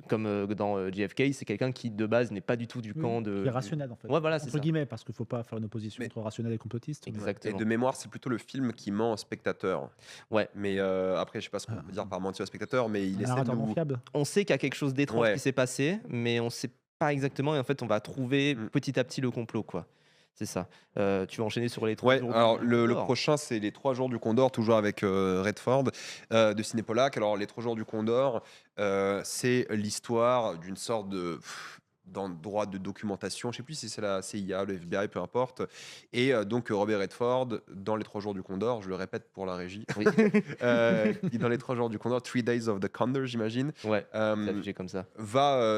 comme dans JFK, c'est quelqu'un qui de base n'est pas du tout du camp Qui de est rationnel en fait. Ouais, voilà, c'est Entre ça. guillemets, parce qu'il ne faut pas faire une opposition Mais- entre rationnel et complotiste. mais- Et Exactement. de mémoire, c'est plutôt le film qui ment au spectateur. Ouais. Mais après, je sais pas ce qu'on peut dire par mentir au spectateur, mais il Un essaie de narrateur non nous. fiable. On sait qu'il y a quelque chose d'étrange Ouais. qui s'est passé, mais on sait pas exactement et en fait on va trouver Mm. petit à petit le complot, quoi. C'est ça. Tu vas enchaîner sur les 3 Ouais, jours alors du le Condor. prochain, c'est les 3 jours du Condor, toujours avec Redford de Cinépolac. Alors, les 3 jours du Condor, c'est l'histoire d'une sorte d'endroit de documentation. Je sais plus si c'est la CIA, le FBI, peu importe. Et donc, Robert Redford, dans les 3 jours du Condor, je le répète pour la régie, Oui. dans les 3 jours du Condor, 3 Days of the Condor, j'imagine, Ouais, c'est euh, affiché comme ça.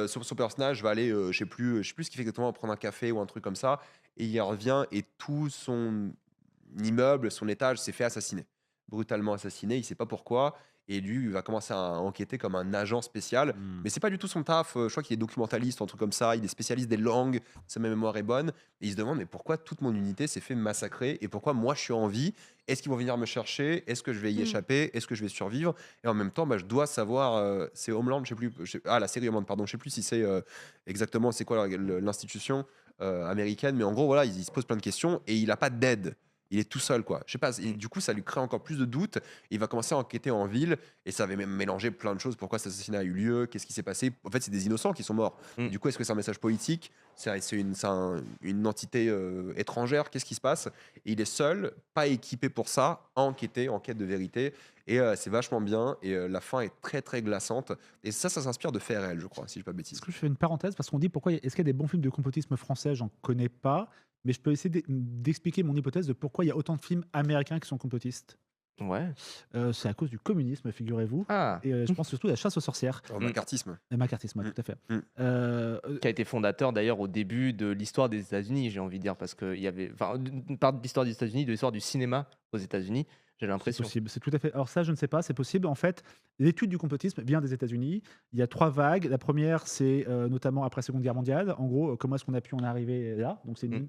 son personnage va aller, je sais plus ce qu'il fait exactement, prendre un café ou un truc comme ça, et il revient et tout son immeuble, son étage s'est fait assassiner, brutalement assassiné, il sait pas pourquoi, et lui il va commencer à enquêter comme un agent spécial, mais c'est pas du tout son taf, je crois qu'il est documentaliste, un truc comme ça, il est spécialiste des langues, sa mémoire est bonne, et il se demande mais pourquoi toute mon unité s'est fait massacrer, et pourquoi moi je suis en vie, est-ce qu'ils vont venir me chercher, est-ce que je vais y échapper, est-ce que je vais survivre, et en même temps je dois savoir, c'est Homeland, je sais plus, la série Homeland, pardon, je sais plus si c'est exactement c'est quoi l'institution américaine, mais en gros voilà, il se pose plein de questions, et il a pas d'aide. Il est tout seul, quoi. Je sais pas, et du coup, ça lui crée encore plus de doutes. Il va commencer à enquêter en ville et ça va même mélanger plein de choses. Pourquoi cet assassinat a eu lieu? Qu'est-ce qui s'est passé? En fait, c'est des innocents qui sont morts. Mm. Du coup, est-ce que c'est un message politique? C'est une entité étrangère? Qu'est-ce qui se passe? Et il est seul, pas équipé pour ça, à enquêter, en quête de vérité. Et c'est vachement bien. Et la fin est très, très glaçante. Et ça s'inspire de faits réels, je crois, si je dis pas de bêtises. Est-ce que je fais une parenthèse parce qu'on dit pourquoi est-ce qu'il y a des bons films de complotisme français? J'en connais pas, mais je peux essayer d'expliquer mon hypothèse de pourquoi il y a autant de films américains qui sont complotistes. Ouais. C'est à cause du communisme, figurez-vous. Ah, Et je pense surtout à la chasse aux sorcières. Oh, macartisme. Et macartisme, tout à fait. qui a été fondateur d'ailleurs au début de l'histoire des États-Unis, j'ai envie de dire, parce qu'il y avait, enfin, une part de l'histoire des États-Unis, de l'histoire du cinéma aux États-Unis, j'ai C'est l'impression. possible, c'est tout à fait. Alors ça, je ne sais pas, c'est possible. En fait, l'étude du complotisme vient des États-Unis. Il y a 3 vagues. La première, c'est notamment après la Seconde Guerre mondiale. En gros, comment est-ce qu'on a pu en arriver là? Donc c'est une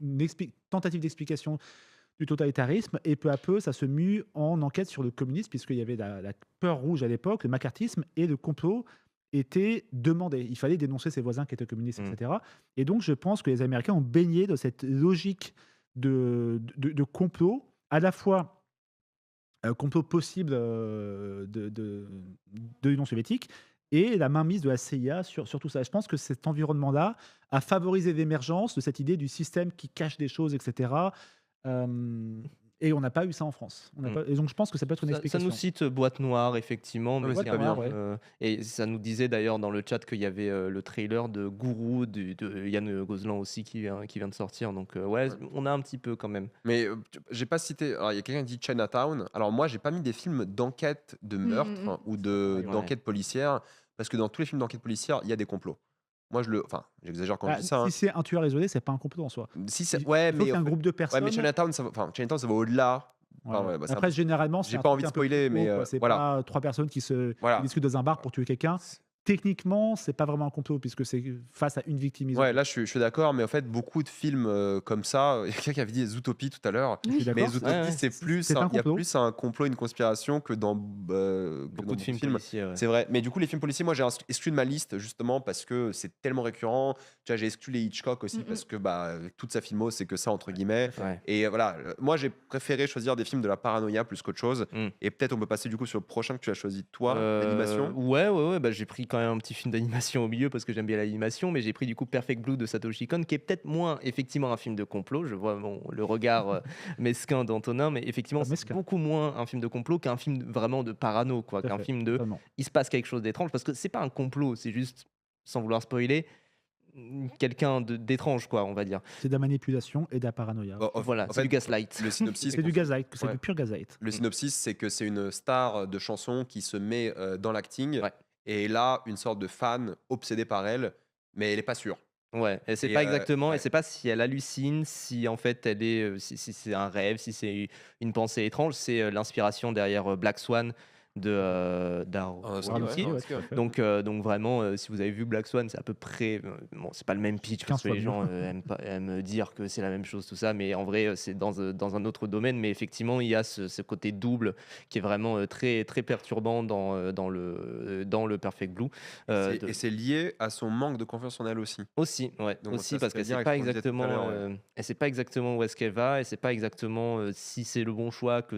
tentative d'explication du totalitarisme. Et peu à peu, ça se mue en enquête sur le communisme, puisqu'il y avait la peur rouge à l'époque, le macartisme, et le complot était demandé. Il fallait dénoncer ses voisins qui étaient communistes, etc. Et donc, je pense que les Américains ont baigné dans cette logique de complot, à la fois complot possible de l'Union soviétique et la mainmise de la CIA sur tout ça. Je pense que cet environnement-là a favorisé l'émergence de cette idée du système qui cache des choses, etc. Et on n'a pas eu ça en France. Et donc je pense que ça peut être une Ça explication. nous cite Boîte Noire, effectivement. mais Mais c'est c'est pas un bien. peu, et ça nous disait d'ailleurs dans le chat qu'il y avait le trailer de Gourou de Yann Gozlan aussi qui vient de sortir. Donc, ouais, on a un petit peu quand même. Mais j'ai pas cité. Alors, il y a quelqu'un qui dit Chinatown. Alors, moi, j'ai pas mis des films d'enquête de meurtre ou d'enquête policière, parce que dans tous les films d'enquête policière, il y a des complots. Moi, enfin, j'exagère quand je dis ça. Si c'est un tueur isolé, c'est pas un complot en soi. Si c'est, Il ouais, faut mais qu'il y ait un groupe de ouais, personnes. mais Chinatown, ça va au-delà. Enfin, ouais, bah, c'est Après, généralement, j'ai c'est un pas truc envie de un peu spoiler, plus haut, mais quoi. C'est voilà. pas 3 personnes qui Voilà. discutent dans un bar pour tuer quelqu'un. Techniquement, c'est pas vraiment un complot puisque c'est face à une victime isolée. Ouais, là, je suis d'accord, mais en fait, beaucoup de films comme ça, il y a quelqu'un qui avait dit Zootopie tout à l'heure. Je suis Mais d'accord. Zootopie, Ouais. c'est plus, C'est un il y a complot. plus un complot, une conspiration que dans Beaucoup de films policiers. Ouais. C'est vrai. Mais du coup, les films policiers, moi, j'ai exclu de ma liste justement parce que c'est tellement récurrent. Tu vois, j'ai exclu les Hitchcock aussi parce que avec toute sa filmo, c'est que ça entre guillemets. Ouais. Et voilà, moi, j'ai préféré choisir des films de la paranoïa plus qu'autre chose. Et peut-être on peut passer du coup sur le prochain que tu as choisi toi, l'animation. Ouais, j'ai pris quand même un petit film d'animation au milieu parce que j'aime bien l'animation, mais j'ai pris du coup Perfect Blue de Satoshi Kon, qui est peut-être moins effectivement un film de complot. Je vois le regard mesquin d'Antonin, mais effectivement, Pas c'est mesquin. beaucoup moins un film de complot qu'un film vraiment de parano, quoi, Tout à qu'un fait, film de totalement. il se passe quelque chose d'étrange, parce que c'est pas un complot, c'est juste, sans vouloir spoiler, quelqu'un d'étrange, quoi, on va dire. C'est de la manipulation et de la paranoïa. Bon, Voilà, en c'est fait, du gaslight. le synopsis, C'est du gazite, c'est Ouais. du pur gazite. le synopsis, c'est que c'est une star de chanson qui se met dans l'acting Ouais. et là, une sorte de fan obsédé par elle, mais elle n'est pas sûre. Ouais, elle sait Et pas exactement, elle ouais. sait pas si elle hallucine, si en fait elle est, si c'est un rêve, si c'est une pensée étrange. C'est l'inspiration derrière Black Swan de Aronofsky, Aronofsky. ouais, Aronofsky, tout à fait. Donc vraiment, si vous avez vu Black Swan, c'est à peu près, bon, c'est pas le même pitch 15 parce que fois les mieux. gens aiment dire que c'est la même chose, tout ça, mais en vrai, c'est dans un autre domaine. Mais effectivement, il y a ce côté double qui est vraiment très, très perturbant dans le Perfect Blue. de- Et c'est lié à son manque de confiance en elle aussi. Aussi, ouais, Donc aussi ça parce se qu'elle fait bien sait avec pas ce qu'on disait tout à exactement, l'heure, ouais. elle sait pas exactement où est-ce qu'elle va, elle sait pas exactement si c'est le bon choix que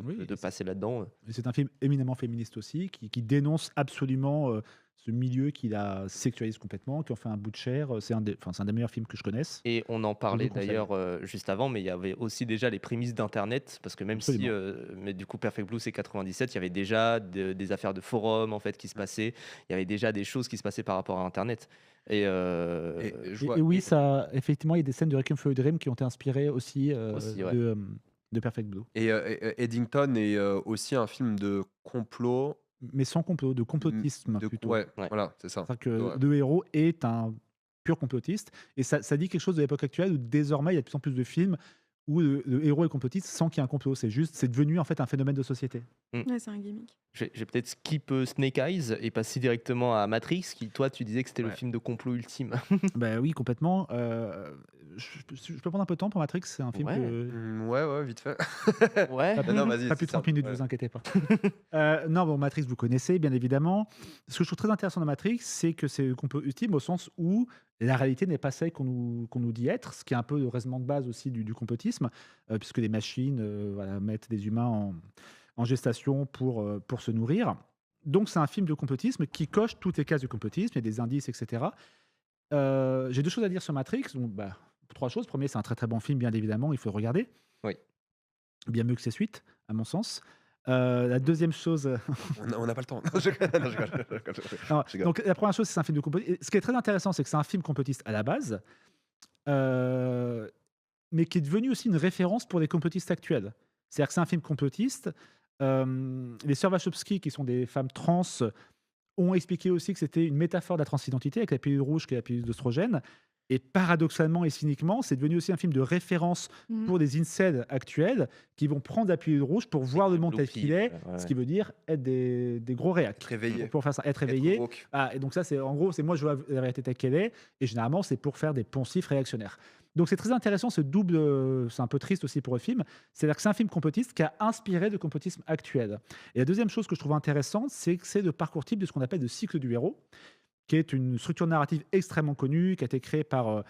Oui, de c'est- passer là-dedans. Et c'est un film éminemment féministe aussi, qui dénonce absolument ce milieu qui la sexualise complètement, qui en fait un bout de chair. C'est c'est un des meilleurs films que je connaisse. Et on en Je vous parlait le conseille. d'ailleurs juste avant, mais il y avait aussi déjà les prémices d'Internet, parce que même si, Absolument. mais du coup Perfect Blue c'est 97, il y avait déjà des affaires de forum en fait qui se passaient, il y avait déjà des choses qui se passaient par rapport à Internet. Et Et je Et, vois, et oui, et- ça, effectivement, il y a des scènes de Requiem for a Dream qui ont été inspirées aussi, aussi, ouais. de Perfect Blue. Eddington est aussi un film de complot. Mais sans complot, de complotisme plutôt. Ouais, Ouais. voilà, c'est ça. C'est-à-dire que Ouais. le héros est un pur complotiste. Et ça dit quelque chose de l'époque actuelle où désormais il y a de plus en plus de films où le héros est complotiste sans qu'il y ait un complot. C'est devenu en fait un phénomène de société. Ouais, c'est un gimmick. Je vais peut-être skip Snake Eyes et passer directement à Matrix, qui toi tu disais que c'était le Ouais. film de complot ultime. Ben oui, complètement. Je peux prendre un peu de temps pour Matrix. C'est un film Ouais. que. Ouais, vite fait. Ouais. Non, vas-y, Pas plus de c'est ça, 30 minutes, ouais. vous inquiétez pas. Non, bon, Matrix, vous connaissez, bien évidemment. Ce que je trouve très intéressant dans Matrix, c'est que c'est le complot ultime au sens où la réalité n'est pas celle qu'on nous dit être, ce qui est un peu le raisonnement de base aussi du complotisme, puisque les machines voilà, mettent des humains en gestation pour se nourrir. Donc, c'est un film de complotisme qui coche toutes les cases du complotisme, il y a des indices, etc. J'ai deux choses à dire sur Matrix. Donc, trois choses. Premier, c'est un très très bon film, bien évidemment, il faut le regarder. Oui. Bien mieux que ses suites, à mon sens. La deuxième chose. On n'a pas le temps. Non, je rigole, non, je rigole, je rigole. Non, Je rigole. donc, la première chose, c'est un film de complotiste. Et ce qui est très intéressant, c'est que c'est un film complotiste à la base, mais qui est devenu aussi une référence pour les complotistes actuels. C'est-à-dire que c'est un film complotiste. Les sœurs Wachowski, qui sont des femmes trans, ont expliqué aussi que c'était une métaphore de la transidentité avec la pilule rouge qui est la pilule d'oestrogène. Et paradoxalement et cyniquement, c'est devenu aussi un film de référence Mhm. pour des incels actuels qui vont prendre la pilule rouge pour voir le monde tel qu'il est, Ouais. ce qui veut dire être des gros réacs. Être réveillé. Pour faire ça, être Être réveillé. woke. Et donc ça, c'est en gros, c'est moi je vois la réalité telle qu'elle est, et généralement c'est pour faire des poncifs réactionnaires. Donc c'est très intéressant ce double, c'est un peu triste aussi pour le film, c'est-à-dire que c'est un film complotiste qui a inspiré le complotisme actuel. Et la deuxième chose que je trouve intéressante, c'est que c'est le parcours type de ce qu'on appelle le cycle du héros, qui est une structure narrative extrêmement connue, qui a été créée par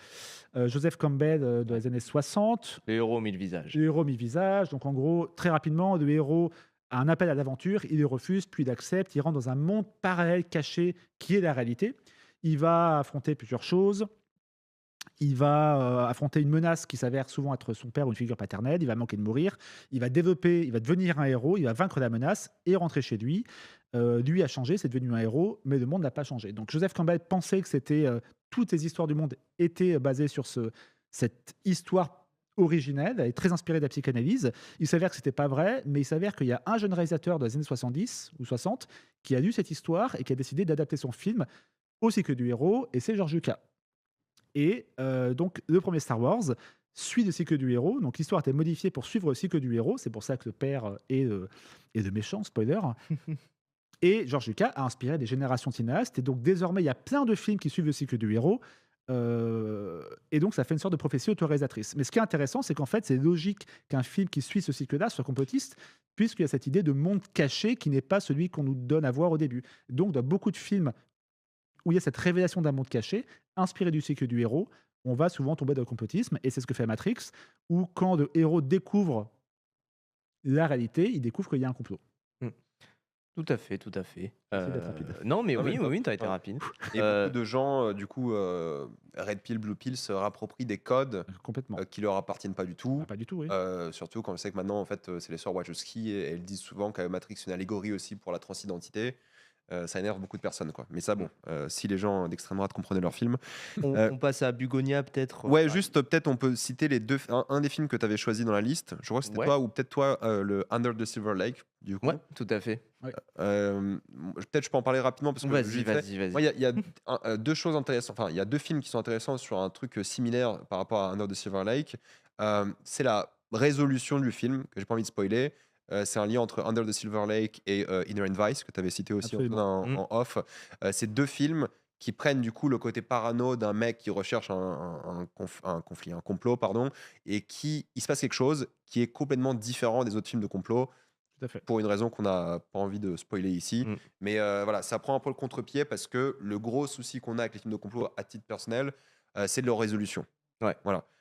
Joseph Campbell dans les années 60. Le héros aux 1000 visages. Le héros mi-visage, donc en gros, très rapidement, le héros a un appel à l'aventure, il le refuse, puis il accepte, il rentre dans un monde parallèle caché qui est la réalité. Il va affronter plusieurs choses. Il va affronter une menace qui s'avère souvent être son père ou une figure paternelle. Il va manquer de mourir. Il va développer, il va devenir un héros. Il va vaincre la menace et rentrer chez lui. Lui a changé, c'est devenu un héros, mais le monde n'a pas changé. Donc Joseph Campbell pensait que c'était toutes les histoires du monde étaient basées sur cette histoire originelle, elle est très inspirée de la psychanalyse. Il s'avère que c'était pas vrai, mais il s'avère qu'il y a un jeune réalisateur dans les années 70 ou 60 qui a lu cette histoire et qui a décidé d'adapter son film au cycle du héros, et c'est George Lucas. Et donc, le premier Star Wars suit le cycle du héros. Donc, l'histoire a été modifiée pour suivre le cycle du héros. C'est pour ça que le père est de méchant, spoiler. Et George Lucas a inspiré des générations de cinéastes. Et donc, désormais, il y a plein de films qui suivent le cycle du héros. Et donc, ça fait une sorte de prophétie autorisatrice. Mais ce qui est intéressant, c'est qu'en fait, c'est logique qu'un film qui suit ce cycle-là soit complotiste, puisqu'il y a cette idée de monde caché qui n'est pas celui qu'on nous donne à voir au début. Donc, dans beaucoup de films où il y a cette révélation d'un monde caché, inspiré du cycle du héros, on va souvent tomber dans le complotisme, et c'est ce que fait Matrix, où quand le héros découvre la réalité, il découvre qu'il y a un complot. Tout à fait, tout à fait. J'essaie d'être rapide. Non, mais Non, mais oui, oui, top. oui, tu as été Enfin, rapide. et Heu, beaucoup de gens, du coup, Red Pill, Blue Pill, se rapproprient des codes Complètement. qui leur appartiennent pas du tout. Ah, pas du tout, oui. Surtout quand on sait que maintenant, en fait, c'est les sœurs Wachowski et elles disent souvent que Matrix est une allégorie aussi pour la transidentité. Ça énerve beaucoup de personnes, quoi. Mais ça, mmh. bon, si les gens d'extrême droite comprenaient leur film. On Euh, on passe à Bugonia peut-être, Ouais, juste peut-être on peut citer les deux, un des films que tu avais choisi dans la liste. Je crois que c'était ouais, toi ou peut-être toi, le Under the Silver Lake, du coup. ouais, tout à fait. Peut-être je peux en parler rapidement parce que Vas-y, vite fait, vas-y, moi, vas-y. il y a deux choses intéressantes. Enfin, il y a deux films qui sont intéressants sur un truc similaire par rapport à Under the Silver Lake. C'est la résolution du film que j'ai pas envie de spoiler. C'est un lien entre Under the Silver Lake et Inherent Vice que tu avais cité aussi Absolument. en, Mmh. en off. C'est deux films qui prennent du coup le côté parano d'un mec qui recherche un complot, pardon, et il se passe quelque chose qui est complètement différent des autres films de complot Tout à fait. pour une raison qu'on n'a pas envie de spoiler ici. Mmh. Mais voilà, ça prend un peu le contre-pied parce que le gros souci qu'on a avec les films de complot à titre personnel, c'est de leur résolution. Ouais. Voilà.